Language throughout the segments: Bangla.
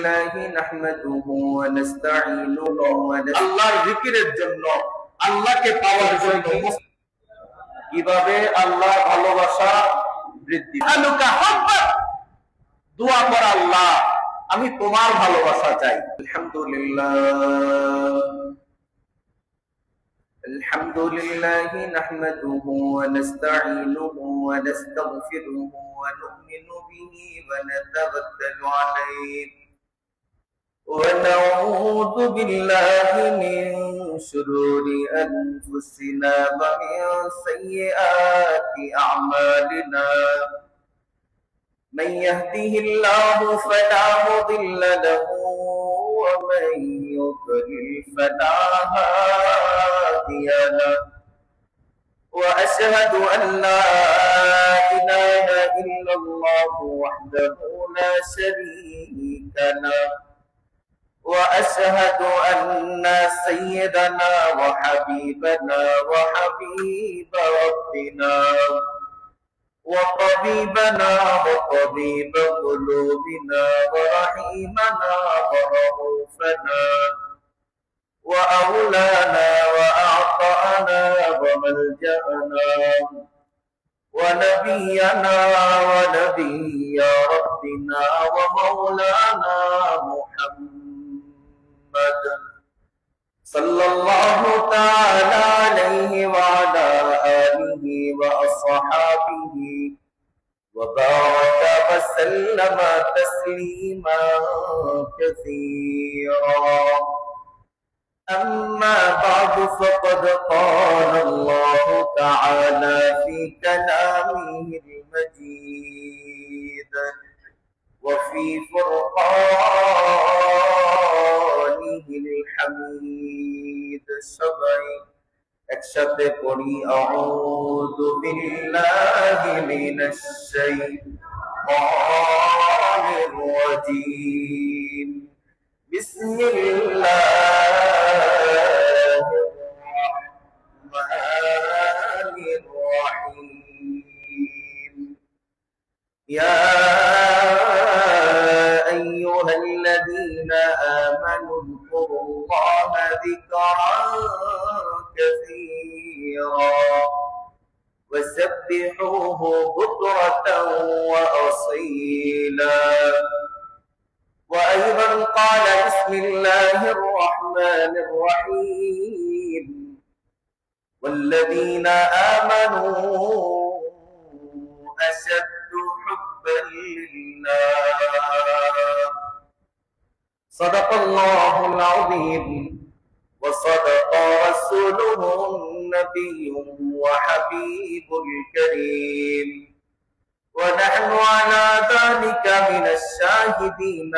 لله نحمده ونستعينه আল্লাহর জিকিরের জন্য আল্লাহকে পাওয়ার জন্য কিভাবে আল্লাহর ভালোবাসা বৃদ্ধি আলুকা হাব্বাত দোয়া কর আল্লাহ আমি তোমার ভালোবাসা চাই الحمد لله نحمده ونستعينه ونستغفره ونؤمن به ونتوكل عليه ونعوذ بالله من شرور أنفسنا ومن سيئات أعمالنا من يهده الله فلا مضل له ومن يضلل فلا هادي له وأشهد أن لا إله إلا الله وحده لا شريك له وأشهد أن سيدنا وحبيبنا وحبيب ربنا وطبيبنا وطبيب قلوبنا ورحيمنا ورؤوفنا وأولانا وأعطانا وملجأنا ونبينا ونبي ربنا ومولانا محمد صلى الله تعالى عليه وعلى آله وأصحابه وبارك وسلم تسليما كثيرا أما بعد فقد قال الله تعالى في كلامه المجيد وفي فرقانه الحميد السبعي একসাথে পড়ি আউযু বিল্লাহি মিনাশ শাইতানির রাজীম বিসমিল্লাহির রাহমানির রাহিম ইয়া আইয়ুহাল্লাযীনা আমানু যকুরুল্লাহা যিকরান كثيرا وسبحوه بكرة وأصيلا وأيضا قال بسم الله الرحمن الرحيم والذين آمنوا أشد حبا لله صدق الله العظيم وصدق رسوله النبي وحبيب الكريم ونحن على ذلك من الشاهدين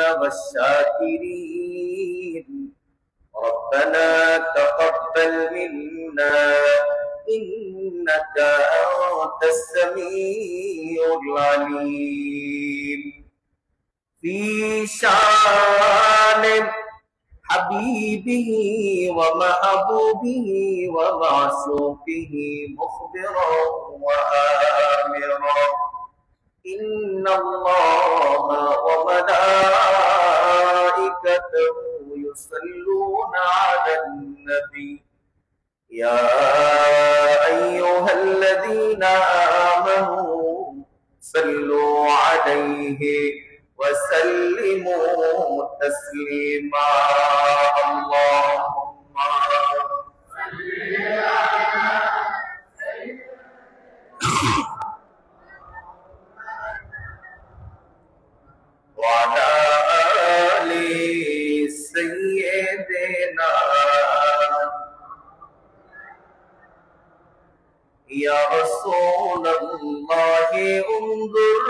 والشاكرين ربنا تقبل منا إنك أنت السميع العليم في شان حبيبه ومحبوبه ومعشوقه مخبرا وآمرا إن الله وملائكته يصلون على النبي يا أيها الذين آمنوا صلوا عليه وسلموا تسليما اللهم صل على وعلى آل سيدنا يا رسول الله انظر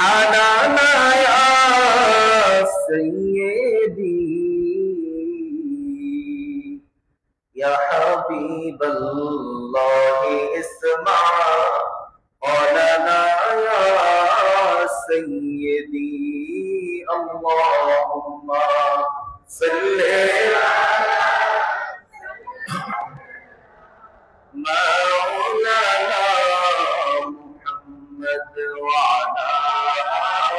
حنانا يا سيدي يا حبيب الله اسمع قولنا يا سيدي اللهم صل على مولانا محمد وعلى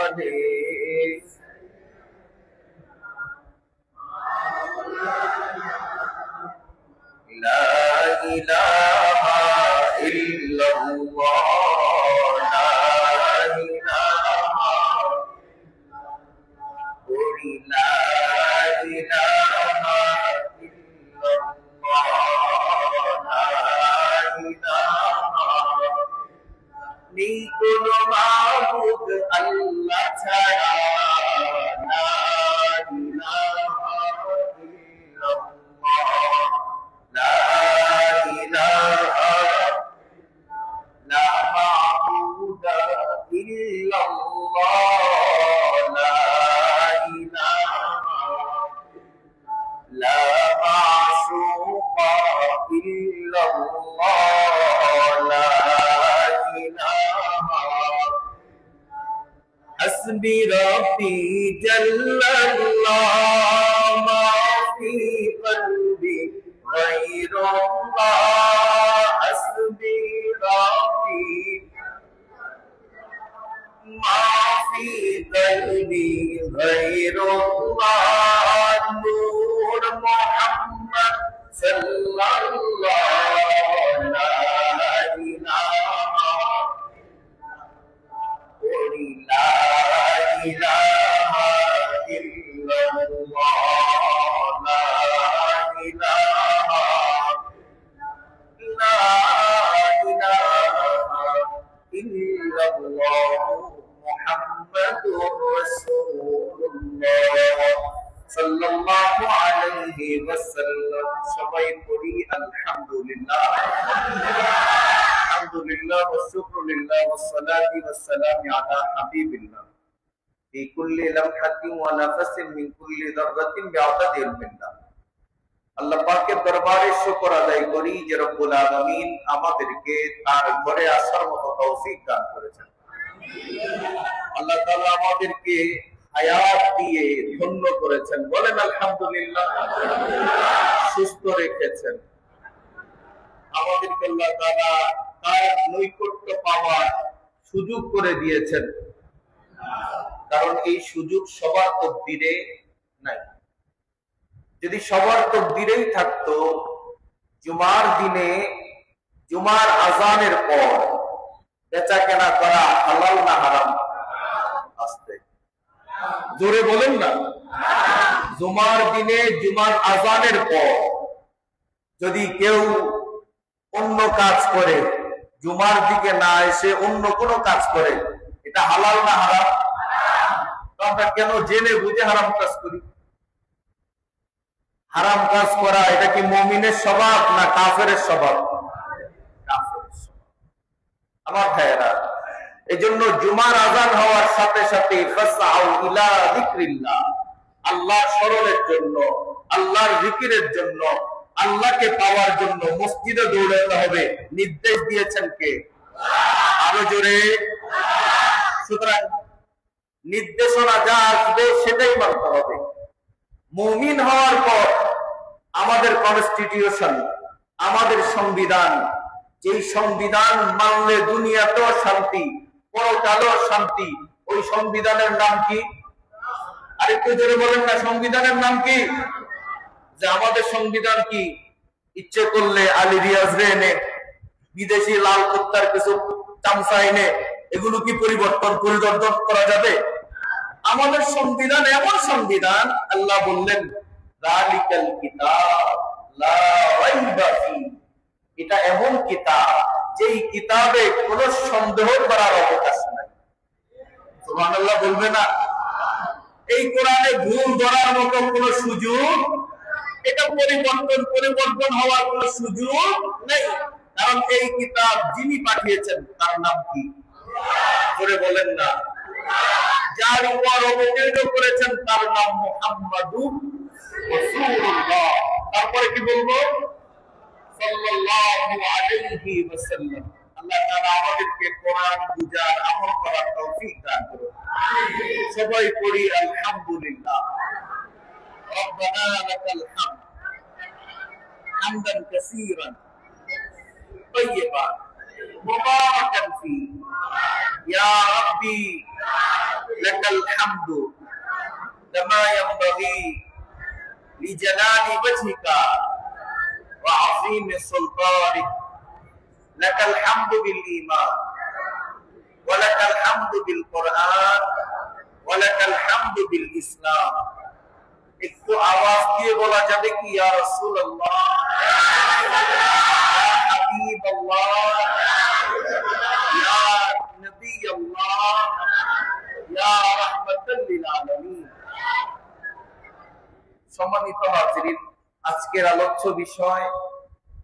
آله পড়ি লা ইলাহা নেই কোনো মাবুদ আল্লাহ ছাড়া লা ইলাহা ইল্লাল্লাহ লা ইলাহা লা মাবুদা ইল্লাল্লাহ লা ইলাহা লা মাশুকা ইল্লাল্লাহ লা حسبي ربي جل الله ما في قلبي غير الله حسبي ربي ما في قلبي غير الله نور محمد صلى الله لا إله لا إله إلا الله لا إله إلا الله محمد رسول الله صلى الله عليه وسلم সবাই পড়ি আলহামদুলিল্লাহ আলহামদুলিল্লাহ ওয়া শুকরুলিল্লাহ ওয়া সালাতু ওয়া সালামু আলা হাবিবিল্লাহ ফি কুল্লি লামহাতিন ওয়া নাফাসিন মিন কুল্লি যাররাতিন বিআদাদি ইলমিল্লাহ। আল্লাহ পাকের দরবারে শুকর আদায় করি যে রব্বুল আলামিন আমাদেরকে তার ঘরে আসার মতো তৌফিক দান করেছেন। আল্লাহ তাআলা আমাদেরকে হায়াত দিয়ে ধন্য করেছেন, বলেন আলহামদুলিল্লাহ। সুস্থ রেখেছেন আমাদেরকে, আল্লাহ তাআলা তার নৈকট্য পাওয়ার সুযোগ করে দিয়েছেন, কারণ এই সুযোগ সবার তকদিরে নাই। যদি সবার তকদিরেই থাকতো, জুমার দিনে জুমার আজানের পর বেচা কেনা করা হালাল না হারাম? আস্তে জোরে বলেন না। জুমার দিনে জুমার আজানের পর যদি কেউ অন্য কাজ করে, জুমার দিকে না এসে অন্য কোনো কাজ করে, এটা হালাল না হারাম? আমরা কেন জেনে বুঝে হারাম কাজ করি? হারাম কাজ করা এটা কি মুমিনের স্বভাব না কাফেরের স্বভাব? কাফেরের স্বভাব। আমার ভাইয়েরা, এজন্য জুমার আজান হওয়ার সাথে সাথে ফাসআউ ইলা যিকরিল্লাহ, আল্লাহর স্মরণের জন্য, আল্লাহর জিকিরের জন্য, আল্লাহকে পাওয়ার জন্য মসজিদে দৌড়াতে হবে। নির্দেশ দিয়েছেন কে? আরো জোরে। সুতরাং নির্দেশনা যা আসবে সেটাই মানতে হবে। মুমিন হওয়ার পর আমাদের কনস্টিটিউশন, আমাদের সংবিধান, যেই সংবিধান মানলে দুনিয়াতেও শান্তি, পরকালেও শান্তি, ওই সংবিধানের নাম কি? আরেকটু জোরে বলেন না, সংবিধানের নাম কি? যে আমাদের সংবিধান কি ইচ্ছে করলে আলী রিয়াজ রে এনে, বিদেশি লাল কুত্তার কিছু চামচা এনে এগুলো কি পরিবর্তন করা যাবে? আমাদের সংবিধান এমন সংবিধান, আল্লাহ বললেন যালিকাল কিতাব লা রাইবা ফি, এটা এমন কিতাব যেই কিতাবে কোনো সন্দেহ করার অবকাশ নাই। সুবহানাল্লাহ বলবে না? এই কোরআনে ভুল ধরার মতো কোনো সুযোগ, এটা পরিবর্তন হওয়ার কোনো সুযোগ নেই, কারণ এই কিতাব যিনি পাঠিয়েছেন তার নাম কি? করে বলেন না। যার উপর অবতীর্ণ করেছেন তার নাম মুহাম্মাদুর রাসূলুল্লাহ। তারপরে কি বলবো? সাল্লাল্লাহু আলাইহি ওয়াসাল্লাম। আল্লাহ তাআলা আমাদেরকে কোরআন বুঝার, আমল করার তৌফিক দান করুন। সবাই পড়ি আলহামদুলিল্লাহ। রব্বানা লাকাল হামদ হামদান কাসীরান তাইয়্যিবান মুবারাকান ফী ইয়া রাব্বি লাকাল হামদু কামা ইয়ানবাগী লিজালালি ওয়াজহিকা ওয়া আযীমি সুলতানিক। লাকাল হামদু বিল ঈমান ওয়া লাকাল হামদু বিল কুরআন ওয়া লাকাল হামদু বিল ইসলাম একটু আওয়াজ দিয়ে বলা যাবে কি ইয়া রাসূলুল্লাহ, ইয়া হাবিবাল্লাহ, ইয়া নবিয়াল্লাহ, ইয়া রাহমাতাল লিল আলামিন। সম্মানিত হাজিরিন, আজকের আলোচ্য বিষয়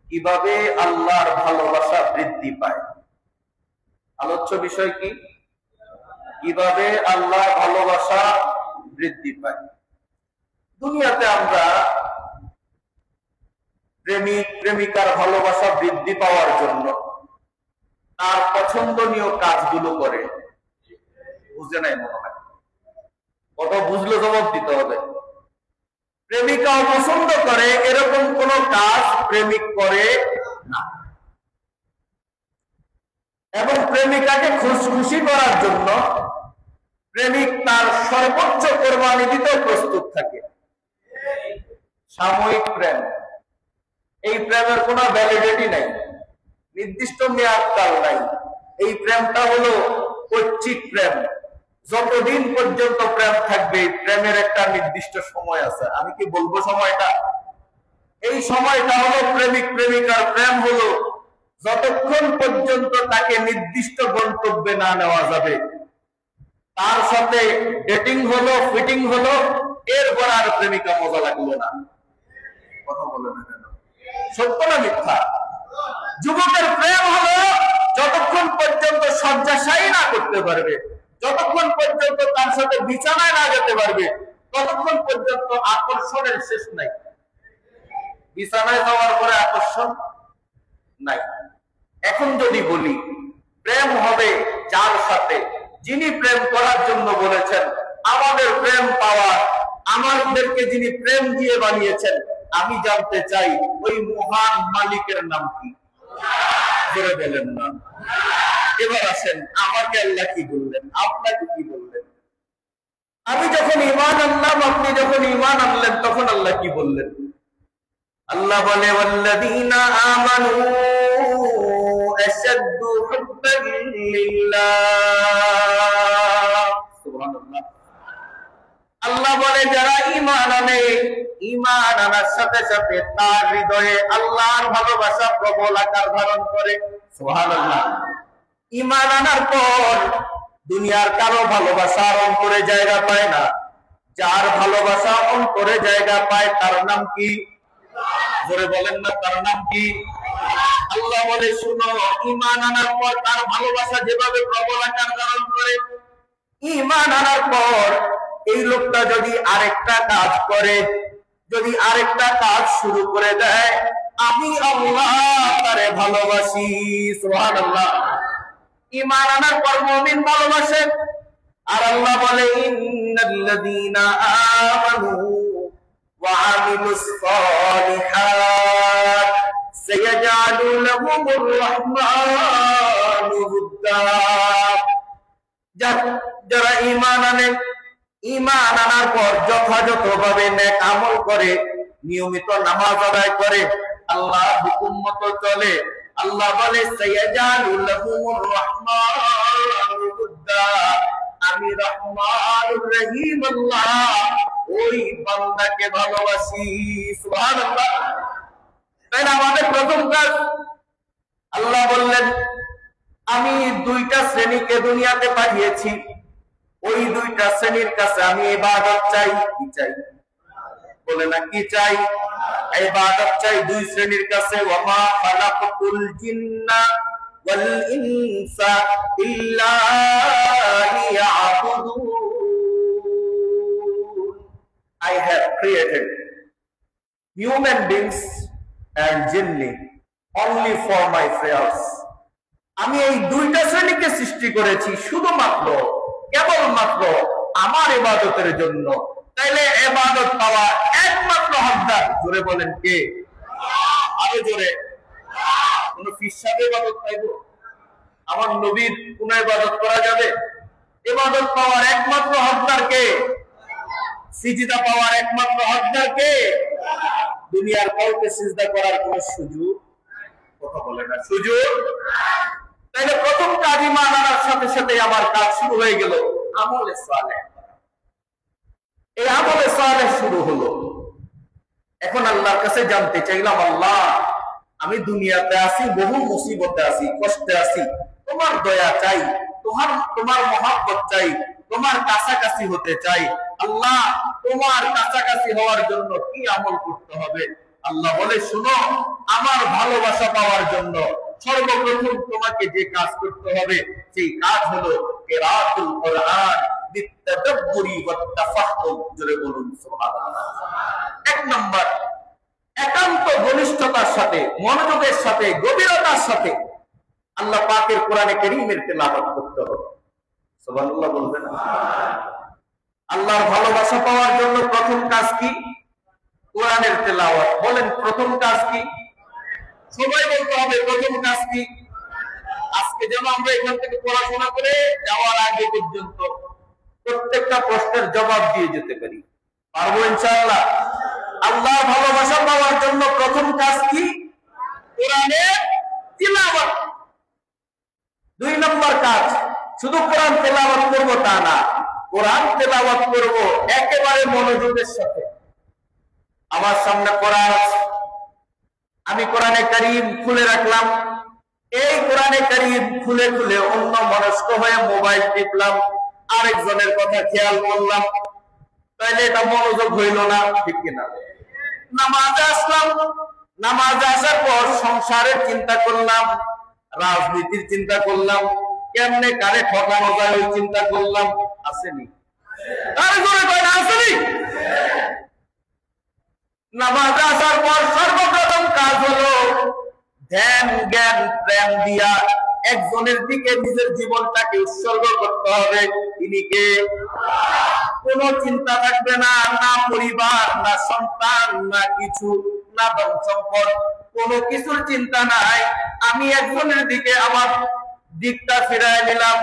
কিভাবে আল্লাহর ভালোবাসা বৃদ্ধি পায়। আলোচ্য বিষয় কি? কিভাবে আল্লাহর ভালোবাসা বৃদ্ধি পায়। দুনিয়াতে আমরা প্রেমিক প্রেমিকার ভালোবাসা বৃদ্ধি পাওয়ার জন্য তার পছন্দনীয় কাজগুলো করে। বুঝে নাই মনে হয়? কথা বুঝলে জবাব দিতে হবে। প্রেমিকাও পছন্দ করে এরকম কোন কাজ প্রেমিক করে না, এবং প্রেমিকাকে খুশি করার জন্য প্রেমিক তার সর্বোচ্চ কোরবানি দিতে প্রস্তুত থাকে। সাময়িক প্রেম, এই প্রেমের কোনো ভ্যালিডিটি নাই, নির্দিষ্ট মেয়াদকাল নাই। এই প্রেমটা হলো ঐচ্ছিক প্রেম। যতদিন পর্যন্ত প্রেম থাকবে, প্রেমের একটা নির্দিষ্ট সময় আছে। আমি কি বলবো সময়টা? এই সময়টা হলো প্রেমিক প্রেমিকার প্রেম হলো যতক্ষণ পর্যন্ত তাকে নির্দিষ্ট গন্তব্যে না নেওয়া যাবে, তার সাথে ডেটিং হলো, ফিটিং হলো, এরপর আর প্রেমিকা মজা লাগলো না। কথা বলে না কেন? সত্য না মিথ্যা? যুবকের প্রেম হলো যতক্ষণ পর্যন্ত শয্যাশায়ী না করতে পারবে, যতক্ষণ পর্যন্ত তার সাথে বিছানায় না যেতে পারবে, ততক্ষণ পর্যন্ত আকর্ষণের শেষ নাই। বিছানায় যাওয়ার পরে আকর্ষণ নাই। এখন যদি বলি প্রেম হবে যার সাথে, যিনি প্রেম করার জন্য বলেছেন, আমাদের প্রেম পাওয়ার, আমাদেরকে যিনি প্রেম দিয়ে বানিয়েছেন, আমি জানতে চাই ওই মহান মালিকের নাম কি? জোরে বলেন না। এবার আসেন, আমাকে আল্লাহ কি বললেন, আপনাকে কি বললেন? আমি যখন ঈমান আনলাম, আপনি যখন ঈমান আনলেন, তখন আল্লাহ কি বললেন? আল্লাহ বলে ওয়াল্লাযীনা আমানু আশাদ্দু হুব্বান লিল্লাহ। সুবহানাল্লাহ। আল্লাহ বলে যারা ঈমান আনে, ঈমান আনার সাথে সাথে তার হৃদয়ে আল্লাহর ভালোবাসা প্রবল আকার ধারণ করে। সুবহানাল্লাহ। ঈমান আনার পর দুনিয়ার কারো ভালোবাসা অন্তরে জায়গা পায় না। যার ভালোবাসা অন্তরে জায়গা পায় তার নাম কি? জোরে বলেন না, তার নাম কি? আল্লাহ বলে শুনো, ঈমান আনার পর তার ভালোবাসা যেভাবে প্রবল আকার ধারণ করে, ঈমান আনার পর এই লোকটা যদি আরেকটা কাজ করে, যদি আরেকটা কাজ শুরু করে দেয়, আমি আল্লাহ তারে ভালোবাসি। সুবহানাল্লাহ। ঈমান আনার পর মুমিন ভালোবাসেন। আর আল্লাহ বলে ইন্নাল্লাযীনা আমানু ওয়া আমিলুস সালিহাত সায়াজআলু লাহুমুর রাহমানু উদ্দা। যারা ঈমান আনে, ঈমান আনার পর যথাযথভাবে নেক আমল করে, নিয়মিত নামাজ আদায় করে, আল্লাহর হুকুম মতো চলে, আল্লাহ বলে সায়াজআলু লাহুমুর রাহমানু উদ্দা। আমি রহমানুর রহিম আল্লাহ ওই বান্দাকে ভালোবাসি। সুবহানাল্লাহ। তাই না? আমাদের প্রথম কাজ, আল্লাহ বললেন আমি দুইটা শ্রেণীকে দুনিয়াতে পাঠিয়েছি, ওই দুইটা শ্রেণীর কাছে আমি ইবাদত চাই। কি চাই? বলে না কি চাই? ইবাদত চাই দুই শ্রেণীর কাছে। ওয়ামা খালাকতুল জিন্না ওয়াল ইনসা ইল্লা লিয়াবুদুন। I have created human beings and jinni only for my prayers. আমি এই দুইটা শ্রেণীকে সৃষ্টি করেছি শুধুমাত্র, কেবলমাত্র আমার ইবাদতের জন্য। তাইলে ইবাদত পাওয়া একমাত্র হকদার, জোরে বলেন কে? আরো জোরে। কোন ফিসাবে ইবাদত পাইব? আমার নবীর কোন ইবাদত করা যাবে? ইবাদত পাওয়ার একমাত্র হকদার কে? সিজদা পাওয়ার একমাত্র হকদার কে? দুনিয়ার কাউকে সিজদা করার কোন সুযোগ, কথা বলে না, সুযোগ। তাইলে প্রথম কাজ ঈমান আনার সাথে সাথে আমার কাজ শুরু হয়ে গেল আমলে সালেহ। এই আমলে সালেহ শুরু হলো। এখন আল্লাহর কাছে জানতে চাইলাম, আল্লাহ আমি দুনিয়াতে আছি, বহু মুসিবতে আছি, কষ্টে আছি, তোমার দয়া চাই, তোমার মহব্বত চাই, তোমার কাছাকাছি হতে চাই। আল্লাহ তোমার কাছাকাছি হওয়ার জন্য কি আমল করতে হবে? আল্লাহ বলে, শুনো, আমার ভালোবাসা পাওয়ার জন্য সর্বপ্রথম তোমাকে যে কাজ করতে হবে সেই কাজ হলো কিরাআতুল কোরআন বিতাদাব্বুরি ওয়াত তাফাক্কুর। জোরে বলুন সুবহানাল্লাহ। এক নাম্বার, একান্ত ঘনিষ্ঠতার সাথে, মনোযোগের সাথে, গভীরতার সাথে আল্লাহ পাকের কোরআনে কারীমের তেলাওয়াত করতে হবে। সুবহানাল্লাহ বলবেন। আল্লাহর ভালোবাসা পাওয়ার জন্য প্রথম কাজ কি? কোরআনের তেলাওয়াত। বলেন প্রথম কাজ কি? সবাই বলতে হবে প্রথম কাজ কি? আজকে যেন আমরা এখান থেকে পড়াশোনা করে যাওয়ার আগে পর্যন্ত প্রত্যেকটা প্রশ্নের জবাব দিয়ে যেতে পারি। পারবো ইনশাআল্লাহ? আল্লাহর ভালোবাসা পাওয়ার জন্য প্রথম কাজ কি? কোরআনের তিলাওয়াত। দুই নম্বর কাজ, শুধু কোরআন তেলাওয়াত করব তা না, কোরআন তেলাওয়াত করব একেবারে মনোযোগের সাথে। আমার সামনে কোরআন আছে, আমি কোরআনে কারীম খুলে রাখলাম, এই কোরআনে কারীম খুলে খুলে অন্য মনস্ক হয়ে মোবাইল টিপলাম, আরেকজনের কথা খেয়াল করলাম, তাইলে এটা মনোযোগ হইল না, ঠিক কিনা? নামাজে আসলাম, নামাজে আসার পর সংসারের চিন্তা করলাম, রাজনীতির চিন্তা করলাম, কেমনে কারে ঠকানো যায় ওই চিন্তা করলাম। আসেনি? আসেনি? নামাজে আসার পর সর্বপ্রথম কাজ হলো ধ্যান, জ্ঞান, প্রেম দিয়া একজনের দিকে নিজের জীবনটাকে উৎসর্গ করতে হবে। তিনি কে? কোন চিন্তা থাকবে না, না পরিবার, না সন্তান, না কিছু, না ধন সম্পদ, কোন কিছুর চিন্তা নাই। আমি একজনের দিকে আমার দিকটা ফিরাই নিলাম,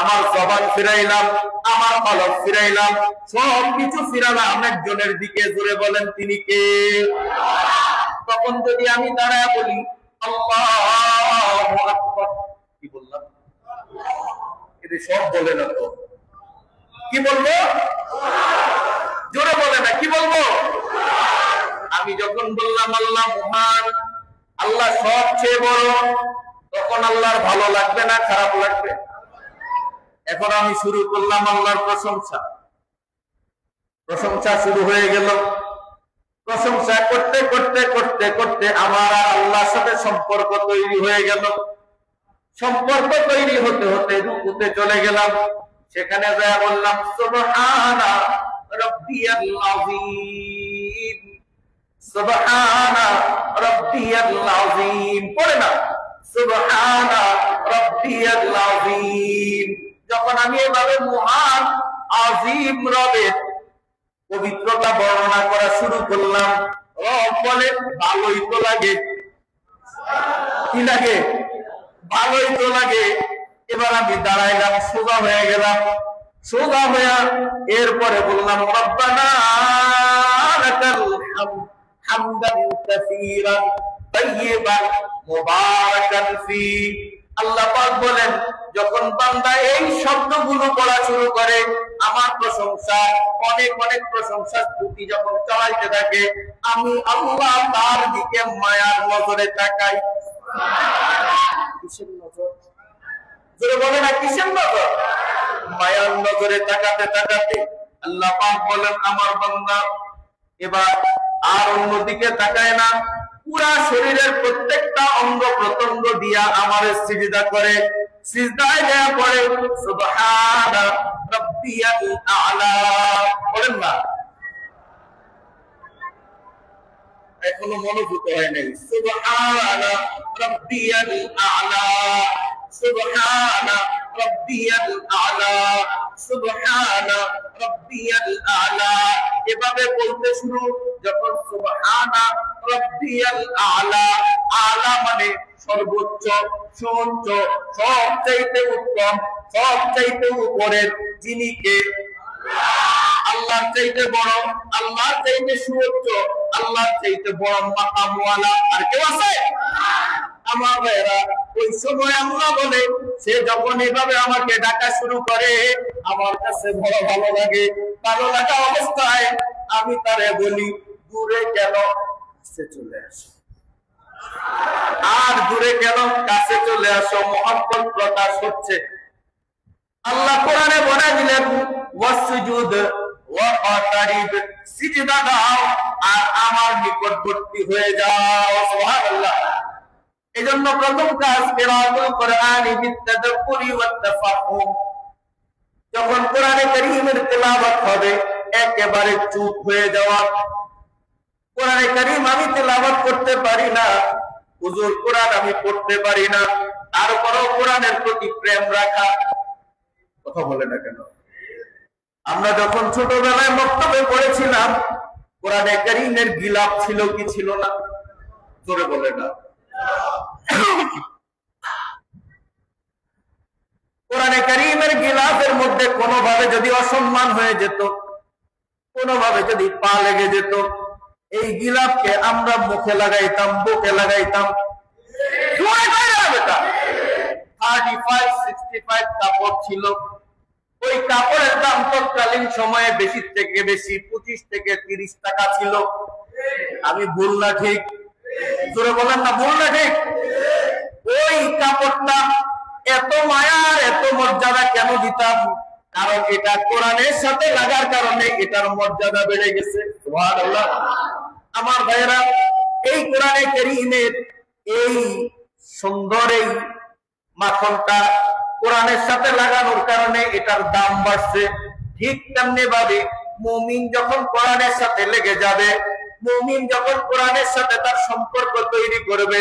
আমার জবান ফিরাইলাম, আমার কলব ফিরাইলাম, সব কিছু ফিরালাম একজনের দিকে। জোরে বলেন তিনি কে? তখন যদি আমি দাঁড়ায় বলি আল্লাহু আকবার, কি বললাম? এটা সব বলে না তো, কি বলবো? জোরে বলে না, কি বলবো? আমি যখন বললাম আল্লাহ মহান, আল্লাহ সবচেয়ে বড়, তখন আল্লাহর ভালো লাগবে না খারাপ লাগবে? এখন আমি শুরু করলাম আল্লাহর প্রশংসা, প্রশংসা শুরু হয়ে গেল। প্রশংসা করতে করতে করতে করতে আমার আর আল্লাহর সাথে সম্পর্ক তৈরি হয়ে গেল। সম্পর্ক তৈরি হতে হতে রুকুতে চলে গেলাম, সেখানে যা বললাম সুবহানা রাব্বিয়াল আযীম, সুবহানা রাব্বিয়াল আযীম। পড়ে না? সুবহানা রাব্বিয়াল আযীম। যখন আমি এভাবে মহান আযীম রবের পবিত্রতা বর্ণনা করা শুরু করলাম, রব বলে ভালোই তো লাগে। কি লাগে? ভালোই তো লাগে। এবার আমি দাঁড়াইলাম, সোজা হয়ে গেলাম, সোজা হয়ে এরপরে বললাম রব্বানা লাকাল হামদ হামদান কাসীরান তাইয়িবান মুবারাকান ফি। আল্লাহ পাক বলেন, যখন বান্দা এই শব্দগুলো পড়া শুরু করে, আমার প্রশংসা, অনেক অনেক প্রশংসা স্তুতি যখন চালাইতে থাকে, আমি আল্লাহ তার দিকে মায়ার নজরে তাকাই। কিসের নজর? জোরে বলে না, কিসের নজর? মায়ার নজরে তাকাতে তাকাতে আল্লাহ পাক বলেন, আমার বান্দা এবার আর অন্যদিকে তাকায় না, পুরা শরীরের প্রত্যেকটা অঙ্গ প্রত্যঙ্গ দিয়া আমার সিজদা করে, সিজদায় দেয়া পড়ে সুবহানা রাব্বিয়াল আ'লা। বলেন না? এখনো মনোভূত হয় নাই। সুবহানা রাব্বিয়াল আ'লা, সুবহানা রাব্বিয়াল আ'লা, সুবহানা রাব্বিয়াল আ'লা। এভাবে বলতে শুরু, যখন সুবহানা রাব্বিয়াল আ'লা, আ'লা মানে সর্বোচ্চ, সুউচ্চ, সবচাইতে উত্তম, সবচাইতে উপরের, যিনি কে? আল্লাহর চাইতে বড়, আল্লাহর চাইতে সুউচ্চ, আল্লাহর চাইতে বড় মাকামওয়ালা আর কেউ আছে? আমার ভাইরা, ওই সময় আল্লাহ বলে, সে যখন এভাবে আমাকে ডাকা শুরু করে, আমার কাছে বড় ভালো লাগে। ভালো লাগা অবস্থায় আমি তারে বলি দূরে কেন, কাছে চলে আসো। আর দূরে কেন, কাছে চলে আসো। মুহাম্মদ প্রকাশ হচ্ছে। আল্লাহ কোরআনে বলে দিলেন ওয়াসজুদ ওয়াকারিব, সিজদা দাও আর আমার নিকটবর্তী হয়ে যাও। সুবহানাল্লাহ। এজন্য প্রথম কাজ কিরাতুল কোরআন বিতাদাব্বুরি ওয়াত তাফাহুম। যখন কোরআনে কারীমের তেলাওয়াত হবে একেবারে চুপ হয়ে যাওয়া। কোরআনে কারীম আমি তেলাওয়াত করতে পারি না, হুজুর কোরআন আমি পড়তে পারি না, তারপরেও কোরআনের প্রতি প্রেম রাখা। কথা বলে না কেন? আমরা যখন ছোটবেলায় মক্তবে পড়েছিলাম কোরআনে কারীমের গিলাফ ছিল কি ছিল না? জোরে বলে না। কোরআনে কারীমের গিলাফের মধ্যে কোনোভাবে যদি অসম্মান হয়ে যেত, কোনোভাবে যদি পা লেগে যেত, এই গিলাফকে আমরা মুখে লাগাইতাম, বুকে লাগাইতাম। 35-65 কাপড় ছিল। ওই কাপড়ের দাম তৎকালীন সময়ে বেশি থেকে বেশি 25 থেকে 30 টাকা ছিল। আমি ভুল না ঠিক? জোরে বলেন না, ভুল না ঠিক? ওই কাপড়টা এত মায়ার এত মর্যাদা কেন দিতাম? কারণ এটা কোরআনের সাথে লাগার কারণে এটার মর্যাদা বেড়ে গেছে। সুবহানাল্লাহ। আমার ভাইয়েরা, এই কোরআনে কারীমের এই সুন্দর এই মাখনটা কোরআনের সাথে লাগানোর কারণে এটার দাম বাড়ছে। ঠিক তেমনি ভাবে মুমিন যখন কোরআনের সাথে লেগে যাবে, মুমিন যখন কোরআনের সাথে তার সম্পর্ক তৈরি করবে,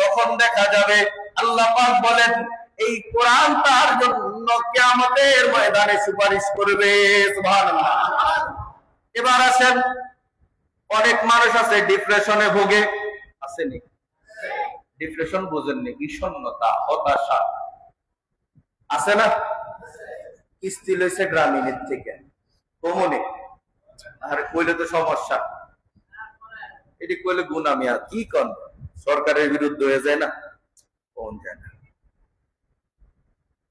তখন দেখা যাবে আল্লাহ পাক বলেন এই কোরআন তার জন্য কিয়ামতের ময়দানে সুপারিশ করবে। সুবহানাল্লাহ। এবার আসেন, অনেক মানুষ আছে ডিপ্রেশনে ভোগে। আসেনি? ডিপ্রেশন বোঝেননি? বিষণ্ণতা, হতাশা আছে না? কিস্তি লইছে গ্রামীণের থেকে, কমনে। আর কইলে তো সমস্যা, এটি কইলে গুনামিয়া কি কন, সরকারের বিরুদ্ধে হয়ে যায় না? কোন যায় না।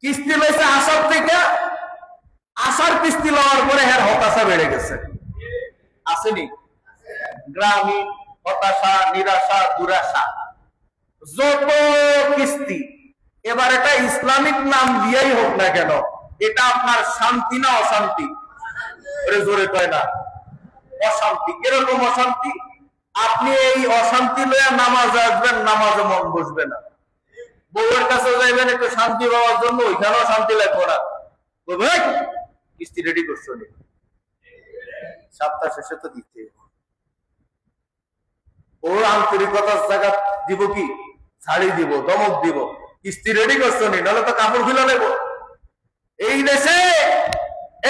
কিস্তি লইছে আসার থেকে, আসার কিস্তি লওয়ার পরে হ্যাঁ হতাশা বেড়ে গেছে। আসেনি? গ্রামীণ, হতাশা, নিরাশা, দুরাশা, যত কিস্তি। এবার এটা ইসলামিক নাম দিয়েই হোক না কেন, এটা আপনার শান্তি না অশান্তি? জোরে কয় না, অশান্তি। কিরকম অশান্তি? আপনি এই অশান্তি লইয়া নামাজ আসবেন, নামাজে মন বসবে না। বউয়ের কাছে যাইবেন একটু শান্তি পাওয়ার জন্য, ওইখানেও শান্তি লাগবে না। কিস্তি রেডি করছো নি, সপ্তাহ শেষে তো দিতে। ওর আন্তরিকতার জায়গা দিব কি? ছাড়ি দিব, দমক দিব। কিস্তি রেডি করছো নি, নাহলে তো কাপড় খুলে নেব। এই দেশে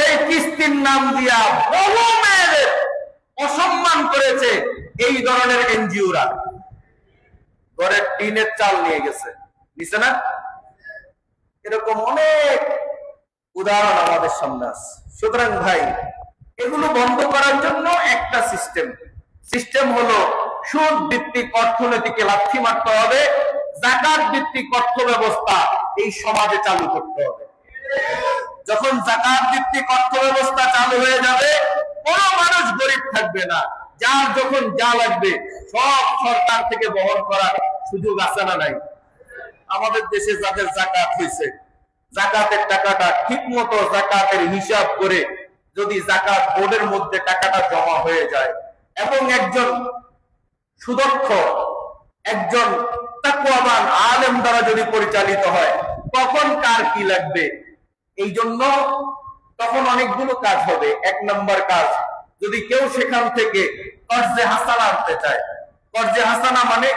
এই কিস্তির নাম দিয়া বহু মেয়েদের অসম্মান করেছে এই ধরনের এনজিওরা। ঘরের টিনের চাল নিয়ে গেছে, নিছে না? এরকম অনেক উদাহরণ আমাদের সামনে আছে। সুতরাং ভাই, এগুলো বন্ধ করার জন্য একটা সিস্টেম হলো সুদ ভিত্তিক অর্থনীতিকে লাথি মারতে হবে, যাকাত ভিত্তিক অর্থ ব্যবস্থা এই সমাজে চালু করতে হবে। যখন যাকাত ভিত্তিক অর্থ ব্যবস্থা চালু হয়ে যাবে, কোনো মানুষ গরিব থাকবে না। যার যখন যা লাগবে সব সরকার থেকে বহন করার সুযোগ আছে না নাই? আমাদের দেশে যাদের যাকাত হয়েছে, যাকাতের টাকাটা ঠিক মতো যাকাতের হিসাব করে যদি যাকাত বোর্ডের মধ্যে টাকাটা জমা হয়ে যায় এবং একজন সুদক্ষ, একজন তাকওয়াবান আলেম দ্বারা যদি পরিচালিত হয়, তখন কার কি লাগবে? এই জন্য তখন অনেকগুলো কাজ হবে। এক নম্বর কাজ, যদি কেউ সেখান থেকে কর্জে হাসানা আনতে চায়, কর্জে হাসানা মানে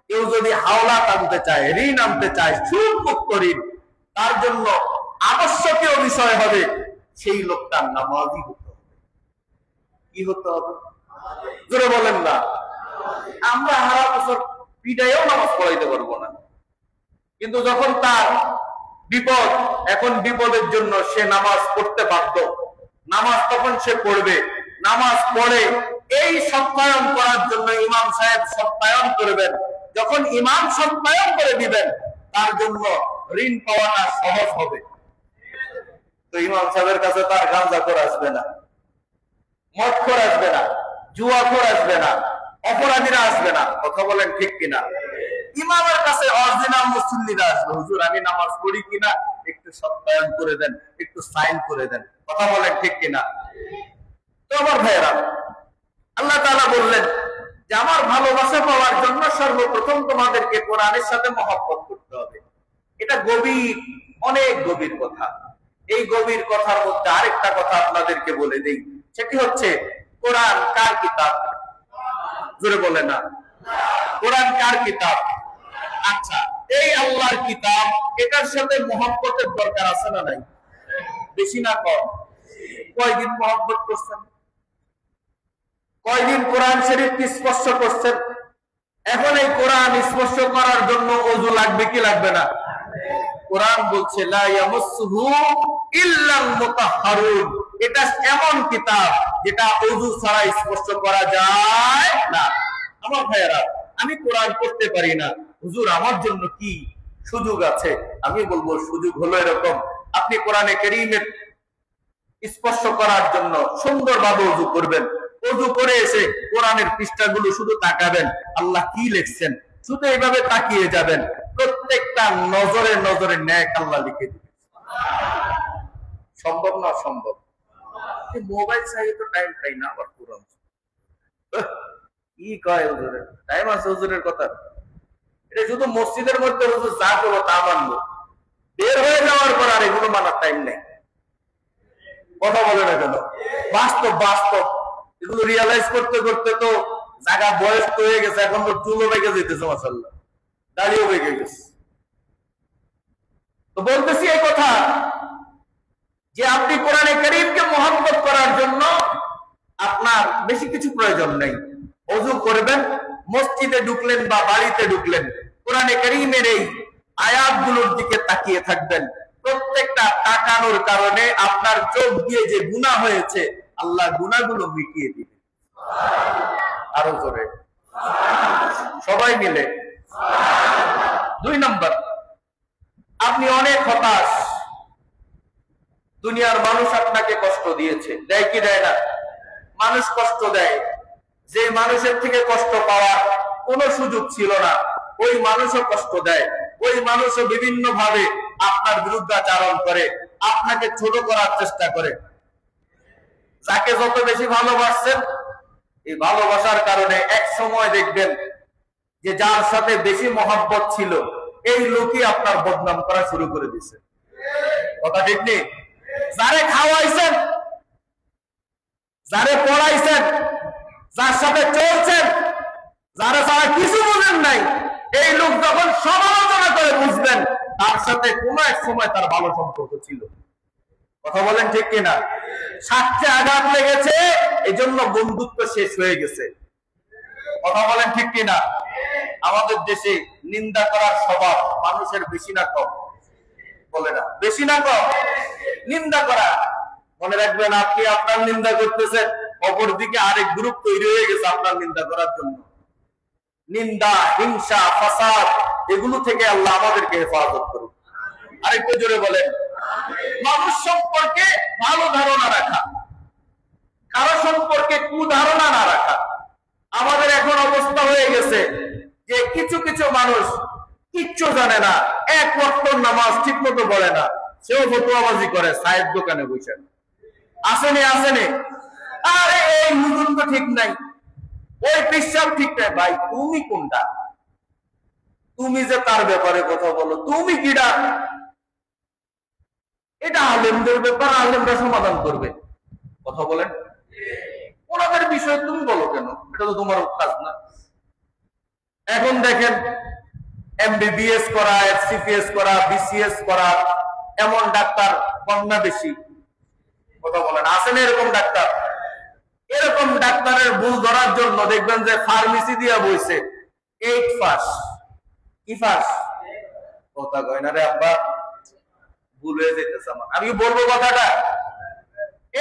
কেউ যদি হাওলাত আনতে চায়, ঋণ আনতে চায়, সুদ মুক্ত ঋণ, তার জন্য আবশ্যকীয় বিষয় হবে সেই লোকটার নামাজি হতে হবে। কি হতে হবে? জোরে বলেন না। আমরা হারা বছর পিটাইও নামাজ পড়াইতে পারবো না, কিন্তু যখন তার বিপদ, এখন বিপদের জন্য সে নামাজ পড়তে বাধ্য, নামাজ তখন সে পড়বে। নামাজ পড়ে এই সত্যায়ন করার জন্য ইমাম সাহেব সত্যায়ন করবেন। যখন ইমাম সত্যায়ন করে দিবেন, তার জন্য ঋণ পাওয়াটা সহজ হবে। তো ইমাম সাহেবের কাছে তার গাঁজা করে আসবে না, মদ করে আসবে না, জুয়াখোর আসবে না, অপরাধীরা আসবে না। কথা বলেন ঠিক কিনা? ইমামের কাছে অরিজিনাল মুসল্লিরা আসবে, হুজুর আমি নামাজ পড়ি কিনা একটু সত্যায়ন করে দেন, একটু সাইন করে দেন। কথা বলেন ঠিক কিনা? তো আমার ভাইয়েরা, আল্লাহ তাআলা বললেন যে আমার ভালোবাসা পাওয়ার জন্য সর্বপ্রথম তোমাদেরকে কোরআনের সাথে মহব্বত করতে হবে। এটা গভীর, অনেক গভীর কথা। এই গভীর কথার মধ্যে আরেকটা কথা আপনাদেরকে বলে দেই, সেটি হচ্ছে কোরআন কার কিতাব? জোরে বলে না। কোরআন কার কিতাব? আচ্ছা, এই আল্লাহর কিতাব, এটার সাথে মহব্বতের দরকার আছে না নাই? বেশি না কম? কয়দিন মহব্বত করছেন? কয়দিন কোরআন শরীফকে স্পর্শ করছেন? এখন এই কোরআন স্পর্শ করার জন্য ওযু লাগবে কি লাগবে না? কোরআন বলছে লা ইয়ামাসসুহু ইল্লাল মুতাহহারুন, এটা এমন কিতাব যেটা ওযু ছাড়া স্পর্শ করা যায় না। আমার ভাইয়েরা, আমি কোরআন পড়তে পারি না, হুজুর আমার জন্য কি সুযোগ আছে? আমি বলবো সুযোগ হলো এরকম, আপনি কোরআনে কারীমের স্পর্শ করার জন্য সুন্দরভাবে ওযু করবেন। ওযু করে এসে কোরআনের পৃষ্ঠাগুলো শুধু তাকাবেন, আল্লাহ কি লিখছেন শুধু এইভাবে তাকিয়ে যাবেন। প্রত্যেকটা নজরে নজরে নেক আল্লাহ লিখে দিবেন। সম্ভব না? সম্ভব। মোবাইল চাইলে তো টাইম পাই না, আবার কোরআন কি কয় হুজুরের টাইম আছে? হুজুরের কথা এটা শুধু মসজিদের মধ্যে হুজুর যা করবো তা মানবো, বের হয়ে যাওয়ার পর আর এগুলো মানার টাইম নেই। কথা বলে না কেন? বাস্তব বাস্তব এগুলো রিয়ালাইজ করতে করতে তো জায়গা বয়স তো হয়ে গেছে, এখন তো চুলও বেঁকে যেতেছে, মাশাআল্লাহ দাড়িও বেঁকে গেছে। তো বলতেছি এই কথা যে আপনি কোরআনে কারীমকে মহব্বত করার জন্য আপনার বেশি কিছু প্রয়োজন নেই। ওযু করবেন, মসজিদে ঢুকলেন বা বাড়িতে ঢুকলেন, কোরআনে কারীমের এই আয়াতগুলোর দিকে তাকিয়ে থাকবেন। প্রত্যেকটা তাকানোর কারণে আপনার চোখ দিয়ে যে গুনাহ হয়েছে আল্লাহ গুনাহগুলো মিটিয়ে দিবেন। আরো জোরে সবাই মিলে। 2 নাম্বার, আপনি অনেক হতাশ, দুনিয়ার মানুষ আপনাকে কষ্ট দিয়েছে, দেয় কি দেয় না? মানুষ কষ্ট দেয়, যে মানুষের থেকে কষ্ট পাওয়ার কোনো সুযোগ ছিল না ওই মানুষও কষ্ট দেয়, ওই মানুষও বিভিন্ন ভাবে আপনার বিরুদ্ধাচারণ করে, আপনাকে ছোট করার চেষ্টা করে। যাকে যত বেশি ভালোবাসছেন, এই ভালোবাসার কারণে এক সময় দেখবেন যে যার সাথে বেশি মহব্বত ছিল এই লোকই আপনার বদনাম করা শুরু করে দিছে। কথা ঠিক নেই? যারে খাওয়াইছেন, যারে পড়াইছেন, যার সাথে চলছেন, যারা সারা কিছু বুঝেন নাই, এই লোক যখন সমালোচনা করে বুঝবেন তার সাথে কোন এক সময় তার ভালো সম্পর্ক ছিল। কথা বলেন ঠিক কিনা? স্বার্থে আঘাত লেগেছে, এই জন্য বন্ধুত্ব শেষ হয়ে গেছে। কথা বলেন ঠিক কিনা? আমাদের দেশে নিন্দা করার স্বভাব মানুষের বেশি না কম? বলে না, বেশি না কম? নিন্দা করা। মনে রাখবেন, আপনি আপনার নিন্দা করতেছেন, অপরদিকে আরেক গ্রুপ তৈরি হয়ে গেছে আপনার নিন্দা করার জন্য। নিন্দা, হিংসা, ফাসাদ এগুলো থেকে আল্লাহ আমাদেরকে হেফাজত করুন। আরেকটু জোরে বলেন। মানুষ সম্পর্কে ভালো ধারণা রাখা, কারো সম্পর্কে কুধারণা না রাখা। আমাদের এখন অবস্থা হয়ে গেছে যে কিছু কিছু মানুষ কিচ্ছু জানে না, এক ওয়াক্ত নামাজ ঠিক মতো পড়ে না, সেও ফতোয়াবাজি করে চায়ের দোকানে বসে। আসেনি আসেনি, আরে এই হুজুর তো ঠিক নাই, ওই পেশাব ঠিক নাই। ভাই তুমি কোনটা? তুমি যে তার ব্যাপারে কথা বলো, তুমি কিডা? এটা আলেমদের ব্যাপার, আলেমরা সমাধান করবে। কথা বলেন। ওনাদের বিষয়ে তুমি বলো কেন? এটা তো তোমার কাজ না। এখন দেখেন, এমবিবিএস করা, এফসিপিএস করা, বিসিএস করা এমন ডাক্তার কম না বেশি? কথা বলেন, আসেন এরকম ডাক্তার? এরকম ডাক্তারের ভুল ধরার জন্য দেখবেন যে ফার্মেসি দিয়া বইছে 8 পাস। কি পাস? কথা কয় না রে আব্বা, ভুল হয়ে যেতেছে আমার। আমি বলবো কথাটা,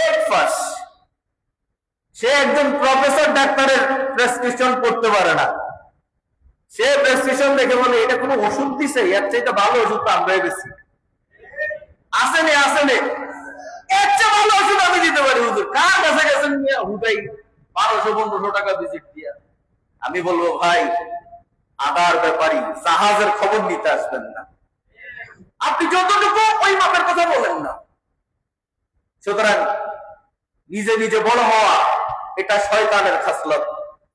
8 পাস। সে একজন প্রফেসর ডাক্তারের প্রেসক্রিপশন পড়তে পারে না। সে প্রেসক্রিপশন দেখে বলে এটা কোনো ওষুধ দিছে, এর চাইতে ভালো ওষুধ তো আমরাই বেশি। আসেনি আসেনি, এর চেয়ে ভালো ওষুধ আমি দিতে পারি হুজুর। কার কাছে গেছেন? হুদাই 1200-1500 টাকা ভিজিট দিয়া। আমি বলবো ভাই আদার ব্যাপারী জাহাজের খবর নিতে আসবেন না, আপনি যতটুকু ওই মাপের কথা বলেন না। সুতরাং নিজে নিজে বড় হওয়া এটা শয়তানের খাসলত।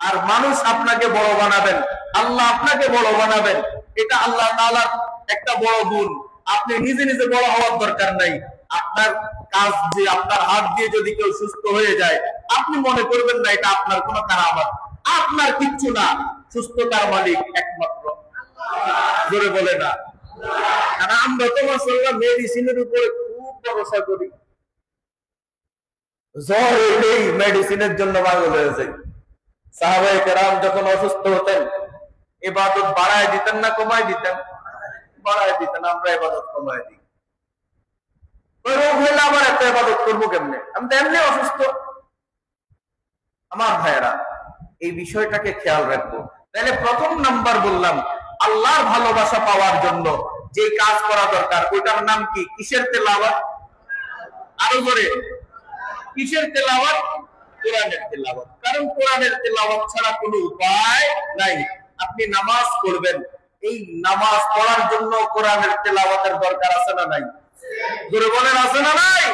আর মানুষ আপনাকে বড় বানাবেন, আল্লাহ আপনাকে বড় বানাবেন, এটা আল্লাহ তাআলার একটা বড় গুণ। আপনি নিজে নিজে বড় হওয়ার দরকার নাই। আপনার কাজ যে আপনার হাত দিয়ে যদি কেউ সুস্থ হয়ে যায়, আপনি মনে করবেন না এটা আপনার কোনো কারামত, আপনার কিচ্ছু না। সুস্থতার মালিক একমাত্র জোরে বলে না। আর আমরা তো মাশাআল্লাহ মেডিসিনের উপরে খুব ভরসা করি। জ্বর এলেই মেডিসিনের জন্য পাগল হয়ে যায়। সাহাবায়ে কেরাম যখন অসুস্থ হতেন ইবাদত বাড়ায় দিতেন না কমায় দিতেন? বাড়ায় দিতেন। আমরা ইবাদত কমায় দিই। রোগ হইলে আবার এত ইবাদত করবো কেমনে? আমি তো এমনি অসুস্থ। আমার ভাইয়েরা, এই বিষয়টাকে খেয়াল রাখবো। তাহলে প্রথম নাম্বার বললাম, আল্লাহর ভালোবাসা পাওয়ার জন্য যে কাজ করা দরকার ওইটার নাম কি? কিসের তেলাওয়াত? আরো করে, কিসের তেলাওয়াত? কোরআনের তেলাওয়াত। কারণ কোরআনের তেলাওয়াত ছাড়া কোনো উপায় নাই। আপনি নামাজ পড়বেন, এই নামাজ পড়ার জন্য কোরআনের তেলাওয়াতের দরকার আছে না নাই? জোরে বলেন আছে না নাই?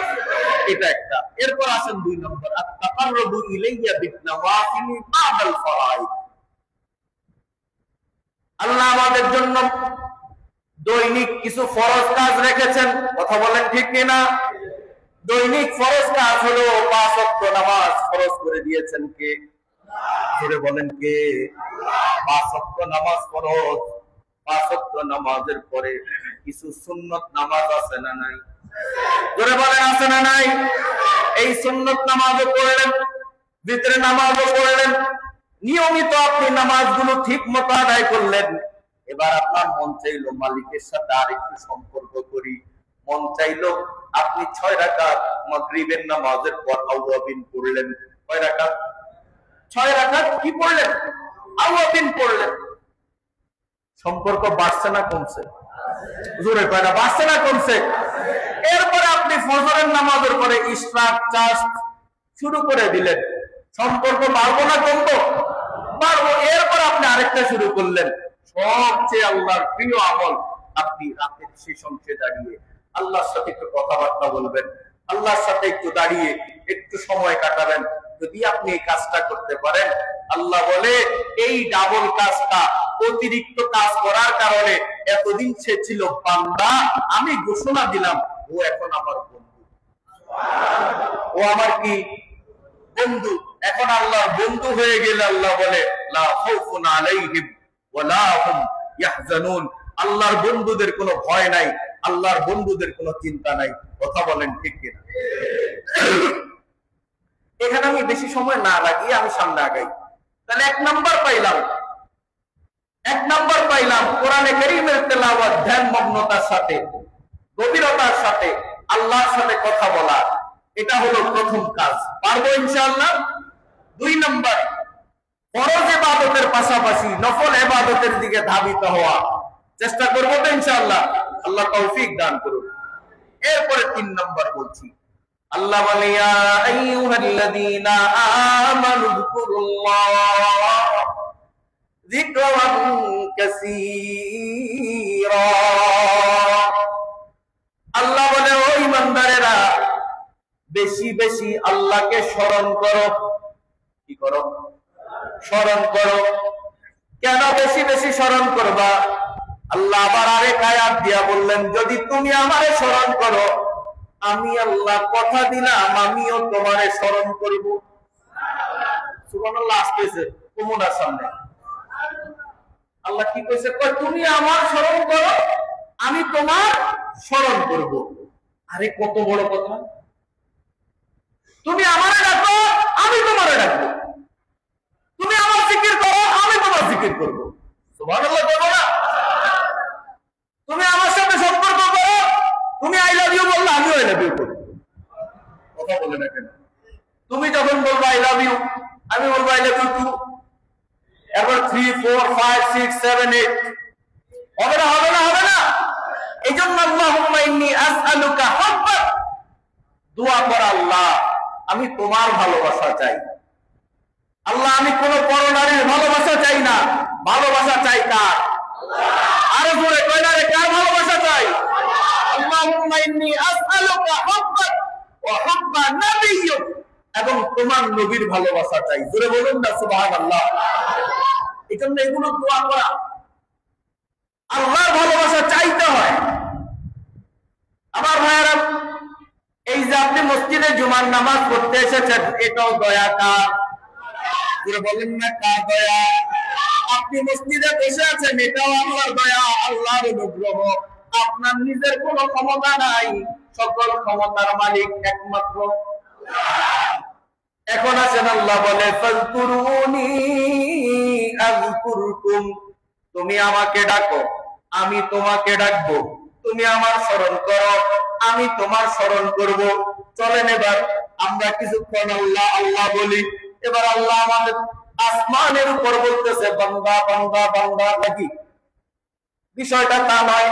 এটা একটা। এরপর আসেন 2 নম্বর, আত-তাকাররুবু ইলাইয়া বিন-নওয়াফিলি বা'দাল ফারাইদ। আল্লাহ আমাদের জন্য দৈনিক কিছু ফরজ কাজ রেখেছেন, কথা বলেন ঠিক কিনা? দৈনিক ফরজ কাজ হলো 5 ওয়াক্ত নামাজ ফরজ করে দিয়েছেন কে? জোরে বলেন কে? 5 ওয়াক্ত নামাজ ফরজ। 5 ওয়াক্ত নামাজের পরে কিছু সুন্নত নামাজ আছে না নাই? জোরে বলেন আছে না নাই? এই সুন্নত নামাজও পড়লেন, ভিতরে নামাজও পড়লেন, নিয়মিত আপনি নামাজগুলো ঠিক মতো আদায় করলেন। এবার আপনার মন চাইলো মালিকের সাথে আরেকটু সম্পর্ক করি, মন চাইলো আপনি 6 রাকাত মাগরিবের নামাজের পর আওয়াবিন পড়লেন। কয় রাকাত? 6 রাকাত কি পড়লেন? আওয়াবিন পড়লেন। সম্পর্ক বাড়ছে না কমছে? জোরে কয় না, বাড়ছে না কমছে? এরপরে আপনি ফজরের নামাজের পরে ইশরাক চাষ শুরু করে দিলেন। সম্পর্ক বাড়বো না কমবো? বাড়বো। এরপর আপনি আরেকটা শুরু করলেন, সবচেয়ে আল্লাহর প্রিয় আমল, আপনি রাতের শেষ অংশে দাঁড়িয়ে আল্লাহর সাথে একটু কথাবার্তা বলবেন, আল্লাহর সাথে একটু দাঁড়িয়ে একটু সময় কাটাবেন। যদি আপনি এই কাজটা করতে পারেন, আল্লাহ বলে এই ডাবল কাজটা, অতিরিক্ত কাজ করার কারণে এতদিন সে ছিল বান্দা, আমি ঘোষণা দিলাম ও এখন আমার বন্ধু। ও আমার কি? বন্ধু। এখন আল্লাহর বন্ধু হয়ে গেলে আল্লাহ বলে লা খাউফুন আলাইহিম ওয়া লা হুম ইয়াহজানুন। আল্লাহর বন্ধুদের কোনো ভয় নাই, আল্লাহর বন্ধুদের কোনো চিন্তা নাই। কথা বলেন ঠিক কিনা? এখানে আমি বেশি সময় না লাগিয়ে আমি সামনে আগাই। তাহলে 1 নাম্বার পাইলাম কোরআনে কারীমের তেলাওয়াত ধ্যান মগ্নতার সাথে, গভীরতার সাথে আল্লাহর সাথে কথা বলা। এটা হলো প্রথম কাজ, পারবো ইনশাআল্লাহ। 2 নাম্বার, ফরজ ইবাদতের পাশাপাশি নফল ইবাদতের দিকে ধাবিত হওয়া। চেষ্টা করবো তো ইনশাআল্লাহ, আল্লাহ তৌফিক দান করুন। এরপরে 3 নাম্বার বলছি, আল্লাহ বলে ইয়া আইয়ুহাল্লাযীনা আমানু যিকুরুল্লাহ যিকরান কাসীরা। আল্লাহ বলে ও ঈমানদারেরা, বেশি বেশি আল্লাহকে স্মরণ করো। কি করো? স্মরণ করো। কেন বেশি বেশি স্মরণ করবা? আল্লাহ আবার আরেক আয়াত দিয়া বললেন, যদি তুমি আমারে স্মরণ করো, আমি আল্লাহ কথা দিলাম আমিও তোমারে স্মরণ করব। সুবহানাল্লাহ। আসতেছে কুমুনার সামনে আল্লাহ কি কইছে? তুমি আমার স্মরণ করো, আমি তোমার স্মরণ করব। আরে কত বড় কথা! তুমি আমারে ডাকো, আমি তোমারে ডাকবো। তুমি আমার জিকির করো, আমি তোমার জিকির করব। সুবহানাল্লাহ বলো না? তুমি আমার সাথে সম্পর্ক করো, তুমি আই লাভ ইউ বললে আমিও আই লাভ ইউ করব। কথা বলে না কেন? তুমি যখন বলবো আই লাভ ইউ, আমি বলবো আই লাভ ইউ টু। এরপর 3, 4, 5, 6, 7, 8 হবে না? হবে না? হবে না? এই জন্য আল্লাহুম্মা ইন্নী আসআলুকা হুব্বাক, দোয়া কর আল্লাহ আমি তোমার ভালোবাসা চাই। আল্লাহ আমি কোন পরনারীর ভালোবাসা চাই না, ভালোবাসা চাই কার? আরো জোরে কয় না রে, কার ভালোবাসা চাই? আল্লাহুম্মা ইন্নী আসআলুকা হুব্বাক ওয়া হুব্বা নাবিয়্যিক, এবং তোমার নবীর ভালোবাসা চাই। জোরে বলুন না সুবহানাল্লাহ। এজন্য এগুলো দোয়া করা, আল্লাহর ভালোবাসা চাইতে হয়। আমার ভাইয়েরা, এই যে আপনি মসজিদে জুমার নামাজ পড়তে এসেছেন, এটাও দয়া কার? জোরে বলেন না, কার দয়া? আপনি মসজিদে বসে আছেন, এটাও আল্লাহর দয়া, আল্লাহর অনুগ্রহ। আপনার নিজের কোনো ক্ষমতা নাই, সকল ক্ষমতার মালিক একমাত্র। এখন আছেন আল্লাহ বলে ফাযকুরুনি আযকুরকুম, তুমি আমাকে ডাকো, আমি তোমাকে ডাকবো। তুমি আমার স্মরণ করো, আমি তোমার স্মরণ করব। চলেন এবার আমরা কিছুক্ষণ আল্লাহ আল্লাহ বলি। এবার আল্লাহ আমাদের আসমানের উপর বলতেছে বান্দা বান্দা বান্দা, নাকি? বিষয়টা তা নয়।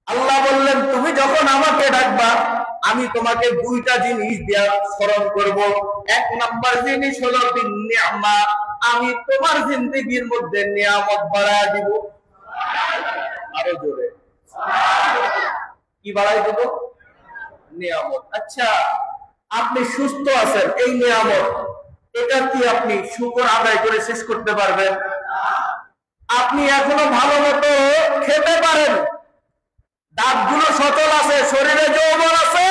আল্লাহ বললেন তুমি যখন আমাকে ডাকবা, আমি তোমাকে দুইটা জিনিস দিয়া স্মরণ করব। এক নাম্বার জিনিস হলো বিনিয়ামা, আমি তোমার জিন্দেগীর মধ্যে নিয়ামত বাড়ায় দিব। আরো জোরে, কি বাড়াই দেব? নিয়ামত। আচ্ছা, আপনি সুস্থ আছেন, এই নিয়ামত, এটা কি আপনি শুকর আদায় করে শেষ করতে পারবেন? আপনি এখনো ভালো মতো খেতে পারেন, দাঁতগুলো সচল আছে, শরীরে যৌবন আছে,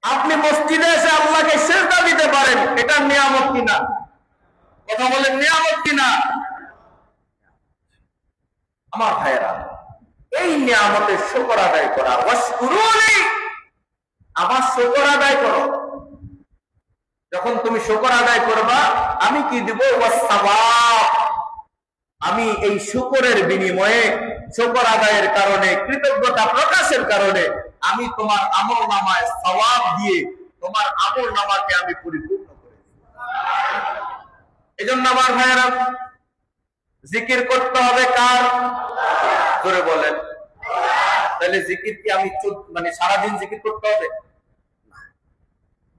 আপনি মসজিদে এসে আল্লাহকে সিজদা দিতে পারেন, এটা নিয়ামত কিনা? কথা বলেন, নিয়ামত কিনা? আমার ভাইয়েরা, এই নিয়ামতের শুকর আদায় করা, ওয়াশকুরুনি, আমার শুকর আদায় করো। যখন তুমি শুকর আদায় করবা, আমি কি দিব? ওয়াসসাওয়াব, আমি এই শুকরের বিনিময়ে, শুকর আদায়ের কারণে, কৃতজ্ঞতা প্রকাশের কারণে আমি তোমার আমল নামায় সওয়াব দিয়ে তোমার আমল নামাকে আমি পরিপূর্ণ করে দেব। এজন্য আমার ভাইয়েরা, জিকির করতে হবে কার? ধরে বলেন। তাহলে জিকির কি আমি মানে সারাদিন জিকির করতে হবে?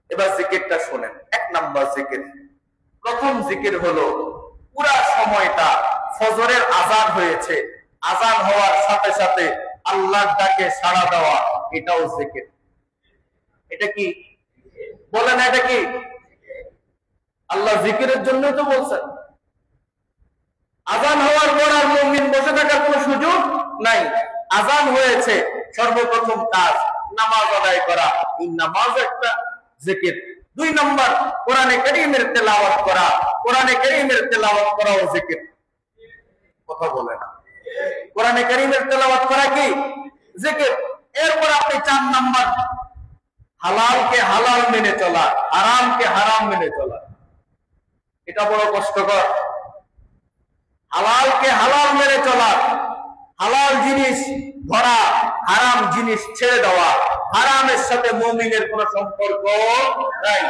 এবার জিকিরটা শোনেন। এক নাম্বার জিকির, প্রথম জিকির হলো পুরা সময়টা ফজরের আজান হয়েছে, আজান হওয়ার সাথে সাথে আল্লাহর ডাকে সাড়া দেওয়া, এটাও জিকির। এটা কি বলেন? এটা কি? আল্লাহ জিকিরের জন্য তো বলছেন। আজান হওয়ার পর আর মুমিন বসে থাকার কোনো সুযোগ নাই। আজান হয়েছে, সর্বপ্রথম কাজ নামাজ আদায় করা, এই নামাজ একটা জিকির। দুই নম্বর, কোরআনে কারীমের তেলাওয়াত করা, কোরআনে কারীমের তেলাওয়াত করাও জিকির। কথা বলে না? কোরআনে কারীমের তেলাওয়াত করা কি জিকির। এরপর আপনি 4 নাম্বার, হালালকে হালাল মেনে চলা, হারামকে হারাম মেনে চলা। এটা বড় কষ্টকর। হালালকে হালাল মেনে চলা, হালাল জিনিস ধরা, হারাম জিনিস ছেড়ে দেওয়া। হারামের সাথে মুমিনের কোনো সম্পর্ক নাই।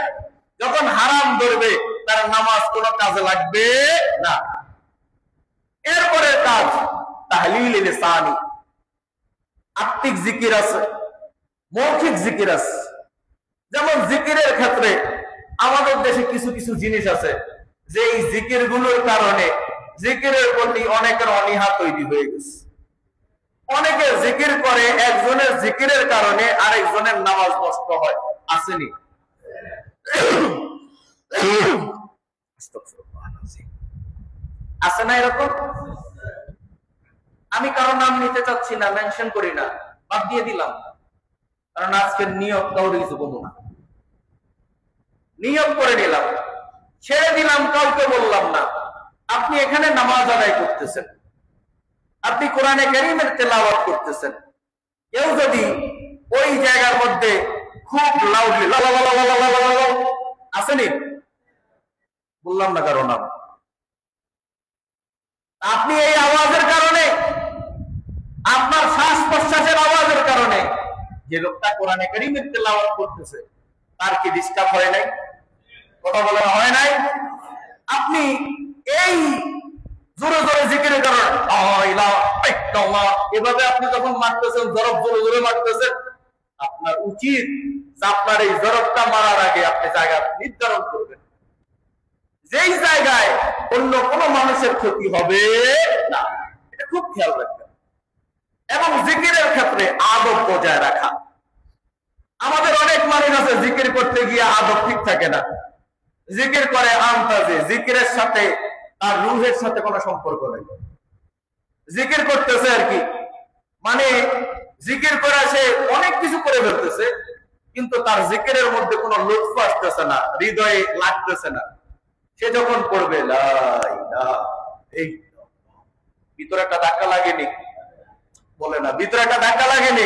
যখন হারাম ধরবে, তার নামাজ কোনো কাজে লাগবে না। এরপরে কাজ তাহলিল লিসানি, আত্মিক জিকির আছে, মৌখিক জিকির আছে। যেমন জিকিরের ক্ষেত্রে আমাদের দেশে কিছু কিছু জিনিস আছে যে এই জিকির গুলোর কারণে জিকিরের প্রতি অনেকের অনীহা তৈরি হয়ে গেছে। অনেকে জিকির করে, একজনের জিকিরের কারণে আরেকজনের নামাজ নষ্ট হয়। আসেনি? আছে না এরকম? আমি কারো নাম নিতে চাচ্ছি না, মেনশন করি না, বাদ দিয়ে দিলাম। কারণ আজকের নিয়ত কাউরে কিছু বলবো না, নিয়ত করে নিলাম, ছেড়ে দিলাম, কাউকে বললাম না। আপনি এখানে নামাজ আদায় করতেছেন, আপনি কোরআনে কারীমের তেলাওয়াত করতেছেন, কেউ যদি ওই জায়গার মধ্যে খুব লাউডলি আসেনি, বললাম না কারো নাম, আপনি এই আওয়াজের কারণে, আপনার শ্বাস প্রশ্বাসের আওয়াজের কারণে যে লোকটা কোরআনে কারীমের তেলাওয়াত করতেছে তার কি ডিস্টার্ব হয় নাই? কথা বলা হয় নাই? আপনি এই জোরে জোরে জিকিরের কারণে এভাবে আপনি যখন মারতেছেন, জরব জোরে জোরে মারতেছেন, আপনার উচিত আপনার এই জরবটা মারার আগে আপনি জায়গা নির্ধারণ করবেন যেই জায়গায় অন্য কোনো মানুষের ক্ষতি হবে না, এটা খুব খেয়াল রাখবেন। এবং জিকিরের ক্ষেত্রে আদব বজায় রাখা। আমাদের অনেক মানুষ আছে জিকির করতে গিয়ে আদব ঠিক থাকে না, জিকির করে আন্তাজে, জিকিরের সাথে তার রুহের সাথে কোনো সম্পর্ক নেই, জিকির করতেছে আর কি, মানে জিকির করে সে অনেক কিছু করে ফেলতেছে, কিন্তু তার জিকিরের মধ্যে কোনো লুৎফ আসতেছে না, হৃদয়ে লাগতেছে না। সে যখন পড়বে লা ইলাহা ইল্লাল্লাহ, ভিতরে একটা ধাক্কা লাগেনি? বলে না, ভিতরে একটা ধাক্কা লাগেনি?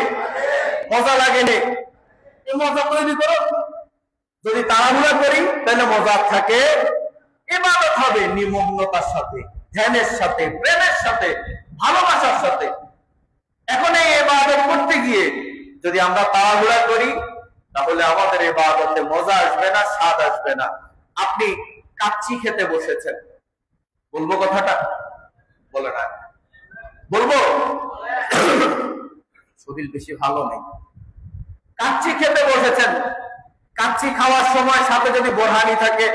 মজা লাগেনি? এই মজা তৈরি করো। যদি তাড়াহুড়া করি তাহলে মজা থাকে, ইবাদত হবে নিমগ্নতার সাথে, ধ্যানের সাথে, প্রেমের সাথে, ভালোবাসার সাথে। এখন এই ইবাদত করতে গিয়ে যদি আমরা তাড়াহুড়া করি তাহলে আমাদের ইবাদতে মজা আসবে না, স্বাদ আসবে না। আপনি কাচ্চি খেতে বসেছেন, বলবো কথাটা? বলে না, বলবো? শরীর বেশি ভালো নেই। কাচ্চি খেতে বসেছেন, কাচ্চি খাওয়ার সময় সাথে যদি বোরহানি থাকে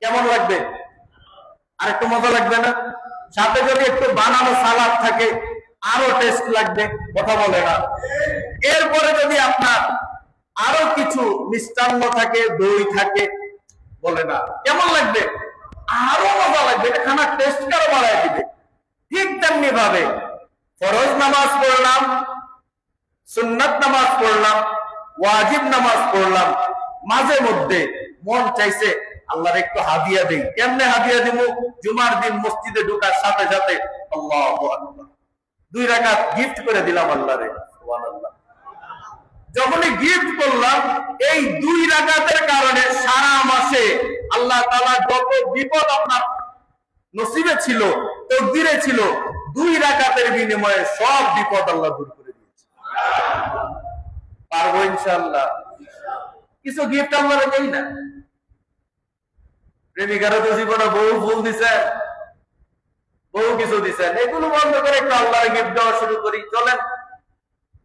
কেমন লাগবে? আর একটু মজা লাগবে না? সাথে যদি একটু বানানো সালাদ থাকে আরো টেস্ট লাগবে, কথা বলে না? এরপরে যদি আপনার আরো কিছু মিষ্টান্ন থাকে, দই থাকে, বলে না, কেমন লাগবে? আরো মজা লাগবে, এটা খানার টেস্ট আরো বাড়ায় দিবে। ঠিক তেমনি ভাবে ফরজ নামাজ পড়লাম, সুন্নাত নামাজ পড়লাম, ওয়াজিব নামাজ পড়লাম, মাঝে মধ্যে মন চাইছে আল্লাহর একটু হাদিয়া দেই। কেমনে হাদিয়া দিব? জুমার দিন মসজিদে ঢোকার সাথে সাথে আল্লাহু আকবার, 2 রাকাত গিফট করে দিলাম আল্লাহরে, সুবহানাল্লাহ। যখনই গিফট করলাম, এই 2 রাকাতের কারণে সারা মাসে আল্লাহ তাআলা যত বিপদ আপনার নসিবে ছিল, তকদিরে ছিল, 2 রাকাতের বিনিময়ে সব বিপদ আল্লাহ দূর করে দিয়েছে। পারবো ইনশাআল্লাহ। কিছু গিফট আমরা দেই না। প্রেমিকারা তো জীবনে বহু ফুল দিচ্ছেন, বহু কিছু দিচ্ছেন, এগুলো বন্ধ করে একটু আল্লাহরে গিফট দেওয়া শুরু করি। চলেন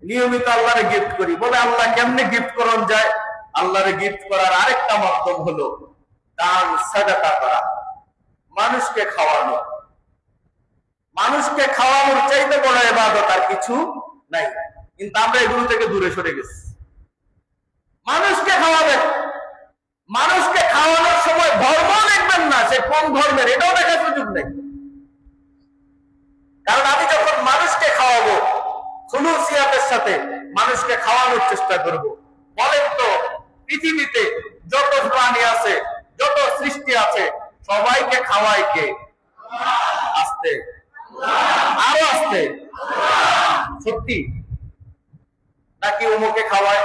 নিয়মিত আল্লাহরে গিফট করি। বলে আল্লাহ কেমনে গিফট করান যায়? আল্লাহরে গিফট করার আরেকটা মাধ্যম হলো দান সাদাকা করা, মানুষকে খাওয়ানো। মানুষকে খাওয়ানোর চাইতে বড় ইবাদত আর কিছু নাই, কিন্তু আমরা এগুলো থেকে দূরে সরে গেছি। মানুষকে খাওয়াবেন, মানুষকে খাওয়ানোর সময় ধর্ম দেখবেন না, সে কোন ধর্মের এটাও দেখার সুযোগ নেই। কারণ আমি যখন মানুষকে খাওয়াবো খুলুসিয়াতের সাথে মানুষকে খাওয়ানোর চেষ্টা করব। বলেন তো পৃথিবীতে যত প্রাণী আছে, যত সৃষ্টি আছে, সবাইকে খাওয়ায় কে? আস্তে, আরো আস্তে। সত্যি? নাকি অমুকে খাওয়ায়,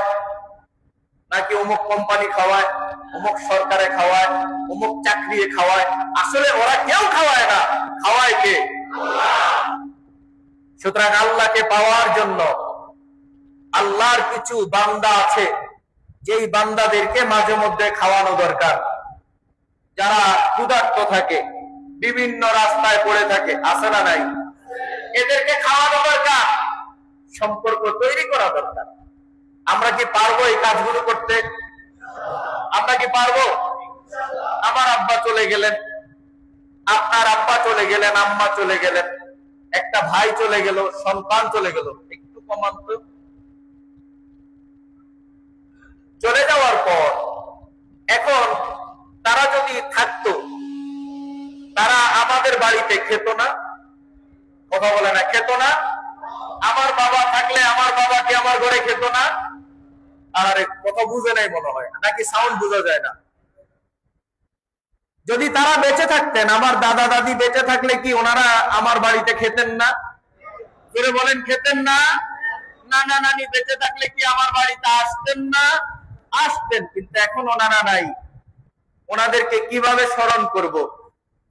নাকি অমুক কোম্পানি খাওয়ায়, অমুক সরকারে খাওয়ায়, অমুক চাকরি খাওয়ায়? আসলে ওরা কেউ খাওয়ায় না, খাওয়ায় কে? সুতরাং আল্লাহকে পাওয়ার জন্য আল্লাহর কিছু বান্দা আছে, যেই বান্দাদেরকে মাঝে মধ্যে খাওয়ানো দরকার। যারা ক্ষুধার্ত থাকে, বিভিন্ন রাস্তায় পড়ে থাকে, আছে না নাই? এদেরকে খাওয়ানো দরকার, সম্পর্ক তৈরি করা দরকার। আমরা কি পারবো এই কাজগুলো করতে? আমরা কি পারবো? আমার আব্বা চলে গেলেন, আপনার আব্বা চলে গেলেন, আম্মা চলে গেলেন, একটা ভাই চলে গেল, সন্তান চলে গেল, একটু কমান তো। চলে যাওয়ার পর এখন তারা যদি থাকতো, তারা আমাদের বাড়িতে খেত না? কথা বলে না, খেত না? আমার বাবা থাকলে আমার বাবা কি আমার ঘরে খেত না? আরে কথা বুঝে নাই মনে হয়, নাকি সাউন্ড বোঝা যায় না? যদি তারা বেঁচে থাকতেন, আমার দাদা দাদি বেঁচে থাকলে কি ওনারা আমার বাড়িতে খেতেন না? ফিরে বলেন, খেতেন না? নানা নানি বেঁচে থাকলে কি আমার বাড়িতে আসতেন না? আসতেন। কিন্তু এখন ওনারা নাই, ওনাদেরকে কিভাবে স্মরণ করব?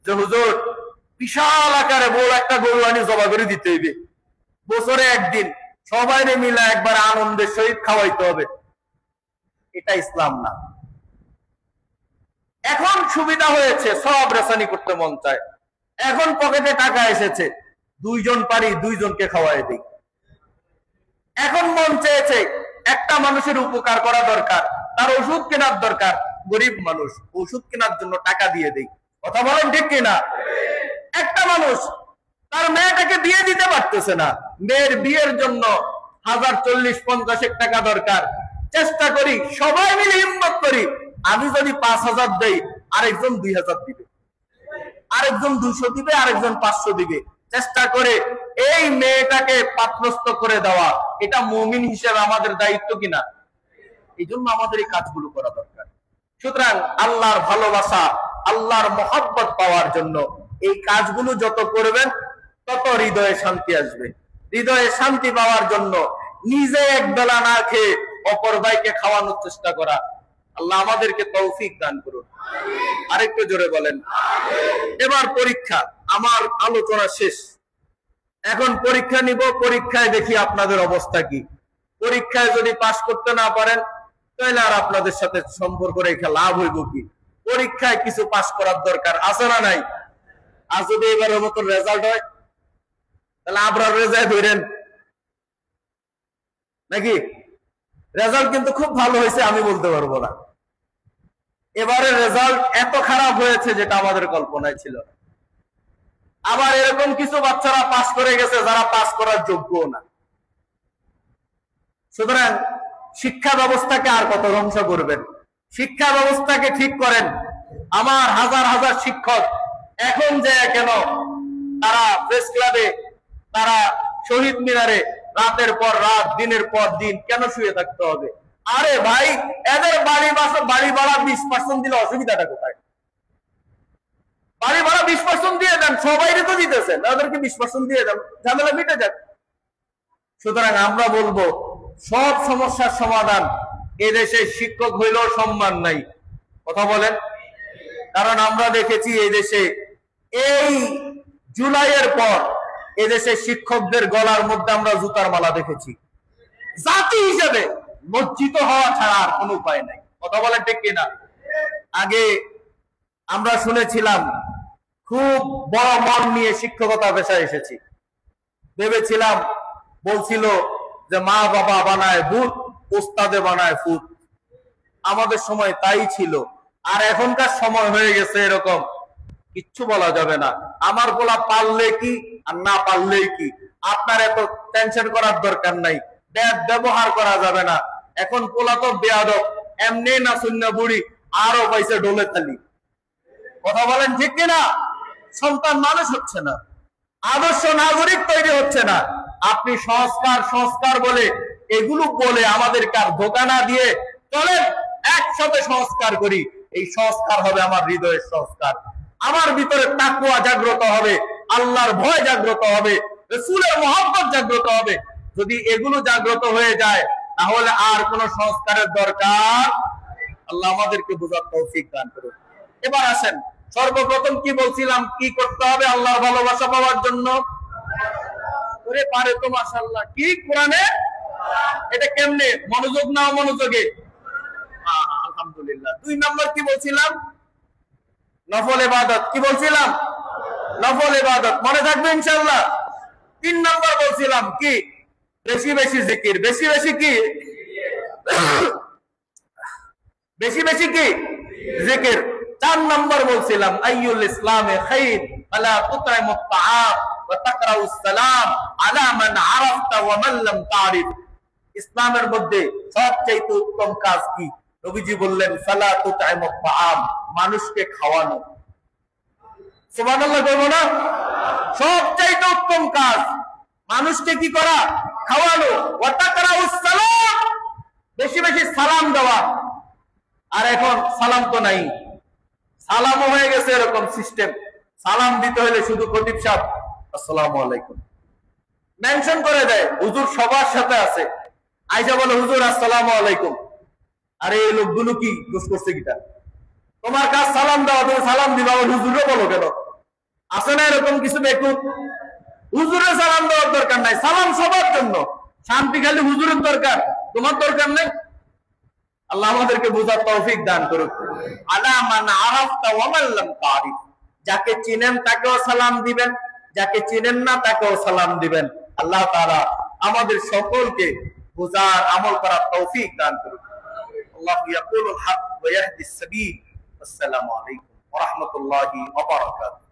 যে হুজুর বিশাল আকারে বড় একটা গরু আনি জবা করে দিতে হইবে, বছরে একদিন সবাই মিলে একবার আনন্দের সহিত খাওয়াইতে হবে। এটা ইসলাম না। এখন সুবিধা হয়েছে, সব রেসানি করতে মন চায়। এখন পকেটে টাকা এসেছে, 2 জন পারি 2 জনকে খাওয়াই দিই। এখন মন চেয়েছে একটা মানুষের উপকার করা দরকার, তার ওষুধ কেনার দরকার, গরিব মানুষ, ওষুধ কেনার জন্য টাকা দিয়ে দেই। কথা বলেন ঠিক কিনা? একটা মানুষ তার মেয়েটাকে বিয়ে দিতে পারতেছে না, মেয়ের বিয়ের জন্য 1040-50 টাকা দরকার। চেষ্টা করি, সবাই মিলে হিম্মত করি, আমি যদি 5000 দেই আরেকজন 2000 দিবে, আরেকজন 200 দিবে, আরেকজন 500 দিবে। চেষ্টা করে এই মেয়েটাকে পাত্রস্থ করে দেওয়া, এটা মুমিন হিসেবে আমাদের দায়িত্ব কিনা? এই জন্য আমাদের এই কাজগুলো করা দরকার। সুতরাং আল্লাহর ভালোবাসা, আল্লাহর মহব্বত পাওয়ার জন্য এই কাজগুলো যত করবেন তত হৃদয়ে শান্তি আসবে। হৃদয়ে শান্তি পাওয়ার জন্য নিজে এক বেলা না খেয়ে অপর ভাইকে খাওয়ানোর চেষ্টা করা। আল্লাহ আমাদেরকে তৌফিক দান করুন। আরেকটু জোরে বলেন। এবার পরীক্ষা, আমার আলোচনা শেষ। এখন পরীক্ষা নিব, পরীক্ষায় দেখি আপনাদের অবস্থা কি। পরীক্ষায় যদি পাশ করতে না পারেন তাহলে আর আপনাদের সাথে সম্পর্ক রেখে লাভ হইব কি? পরীক্ষায় কিছু পাশ করার দরকার আছে না নাই? আর যদি এবারের মতো রেজাল্ট হয় তাহলে আপনার রেজাল্ট ধরেন নাকি? রেজাল্ট কিন্তু খুব ভালো হয়েছে আমি বলতে পারবো না। এবারে রেজাল্ট এত খারাপ হয়েছে যেটা আমাদের কল্পনায় ছিল না। আবার এরকম কিছু বাচ্চারা পাস করে গেছে যারা পাস করার যোগ্য না। সুতরাং শিক্ষা ব্যবস্থাকে আর কত ধ্বংস করবেন? শিক্ষা ব্যবস্থাকে ঠিক করেন। আমার হাজার হাজার শিক্ষক এখন যে কেন তারা প্রেস ক্লাবে, তারা শহীদ মিনারে রাতের পর রাত, দিনের পর দিন কেন শুয়ে থাকতে হবে? আরে ভাই, এদের বাড়ি ভাড়া 20% দিলে অসুবিধাটা কোথায়? বাড়ি ভাড়া 20% দিয়ে দেন, সবাই তো দিতেছেন, ওদেরকে 20% দিয়ে দেন, ঝামেলা মিটে যাক। সুতরাং আমরা বলবো সব সমস্যার সমাধান। এদেশে শিক্ষক হইলেও সম্মান নাই। কথা বলেন। কারণ আমরা দেখেছি এই দেশে এই জুলাইয়ের পর এদেশে শিক্ষকদের গলার মধ্যে আমরা জুতার মালা দেখেছি। জাতি হিসেবে লজ্জিত হওয়া ছাড়া আর কোনো উপায় নাই। কথা বলেন ঠিক কিনা? আগে আমরা শুনেছিলাম খুব বড় মন নিয়ে শিক্ষকতা পেশায় এসেছি, ভেবেছিলাম, বলছিল যে মা বাবা বানায় ভূত, ওস্তাদে বানায় ফুত। আমাদের সময় তাই ছিল। আর এখনকার সময় হয়ে গেছে এরকম, কিচ্ছু বলা যাবে না। আমার বলা পারলে কি আর না পারলেই কি, আপনার এত টেনশন করার দরকার নাই। ব্যবহার করা যাবে না। এখন পোলা তো বেয়াদব, এমনি না শূন্য বুড়ি, আরো পাইছে ডোলে থালি। কথা বলেন ঠিক কিনা? সন্তান মানুষ হচ্ছে না, আদর্শ নাগরিক তৈরি হচ্ছে না। আপনি সংস্কার সংস্কার বলে এগুলো বলে আমাদের কার ধোকা না দিয়ে চলেন, একসাথে সংস্কার করি। এই সংস্কার হবে আমার হৃদয়ের সংস্কার। আমার ভিতরে তাকওয়া জাগ্রত হবে, আল্লাহর ভয় জাগ্রত হবে, রাসূলের মহব্বত জাগ্রত হবে। যদি এগুলো জাগ্রত হয়ে যায় তাহলে আর কোন সংস্কারের দরকার। আল্লাহ আমাদেরকে বোঝার তৌফিক দান করুন। এবার আসেন, সর্বপ্রথম কি বলছিলাম, কি করতে হবে আল্লাহর ভালোবাসা পাওয়ার জন্য? ওরে পারে তো মাশাআল্লাহ, কি কোরআনে? এটা কেমনে? মনোযোগ না মনোযোগে? আলহামদুলিল্লাহ। 2 নম্বর কি বলছিলাম? নফল ইবাদত। কি বলছিলাম? নফল ইবাদত। মনে থাকবে ইনশাআল্লাহ। 3 নম্বর বলছিলাম কি? বেশি বেশি জিকির। বেশি বেশি কি? বেশি বেশি কি? জিকির। 4 নম্বর বলছিলাম আইয়ুল ইসলামে খাইর আলা তুতইমুত তাআম ওয়া তাকরাউস সালাম আলা মান আরাফতা ওয়া মান লাম তারিফ। ইসলামের মধ্যে সবচেয়ে উত্তম কাজ কি? নবীজি বললেন সালা তুতইমুত তাআম, মানুষকে খাওয়ানো। সুবহানাল্লাহ বলবো না? সবচেয়ে উত্তম কাজ মানুষকে কি করা? খাওয়ানো। ওয়া তাকরাউস সালাম, বেশি বেশি সালাম দেওয়া। আর এখন সালাম তো নাই, সালামও হয়ে গেছে এরকম সিস্টেম। সালাম দিতে হলে শুধু খতিব সাহেব আসসালামু আলাইকুম মেনশন করে দেয়, হুজুর সবার সাথে আছে, আইসা বলে হুজুর আসসালামু আলাইকুম। আরে এই লোকগুলো কি দোষ করছে কিটা? তোমার কাজ সালাম দেওয়া, তুমি সালাম দিবা, হুজুরও বলো কেন? আছে না এরকম কিছু? দেখুন, হুজুরে সালাম দেওয়ার দরকার নাই, সালাম সবার জন্য। শান্তি খালি হুজুরের দরকার, তোমার দরকার নেই। আল্লাহ আমাদেরকে বোঝার তৌফিক দান করুক। আলা মান আরাফতা ওয়া মান লাম তারিফ, যাকে চিনেন তাকেও সালাম দিবেন, যাকে চিনেন না তাকেও সালাম দিবেন। আল্লাহ তাআলা আমাদের সকলকে বোঝার আমল করার তৌফিক দান করুক। আল্লাহু ইয়াকুলুল হক ওয়া ইয়াহদিস সাবিল। আসসালামু আলাইকুম ওয়া রাহমাতুল্লাহি ওয়া বারাকাতুহু।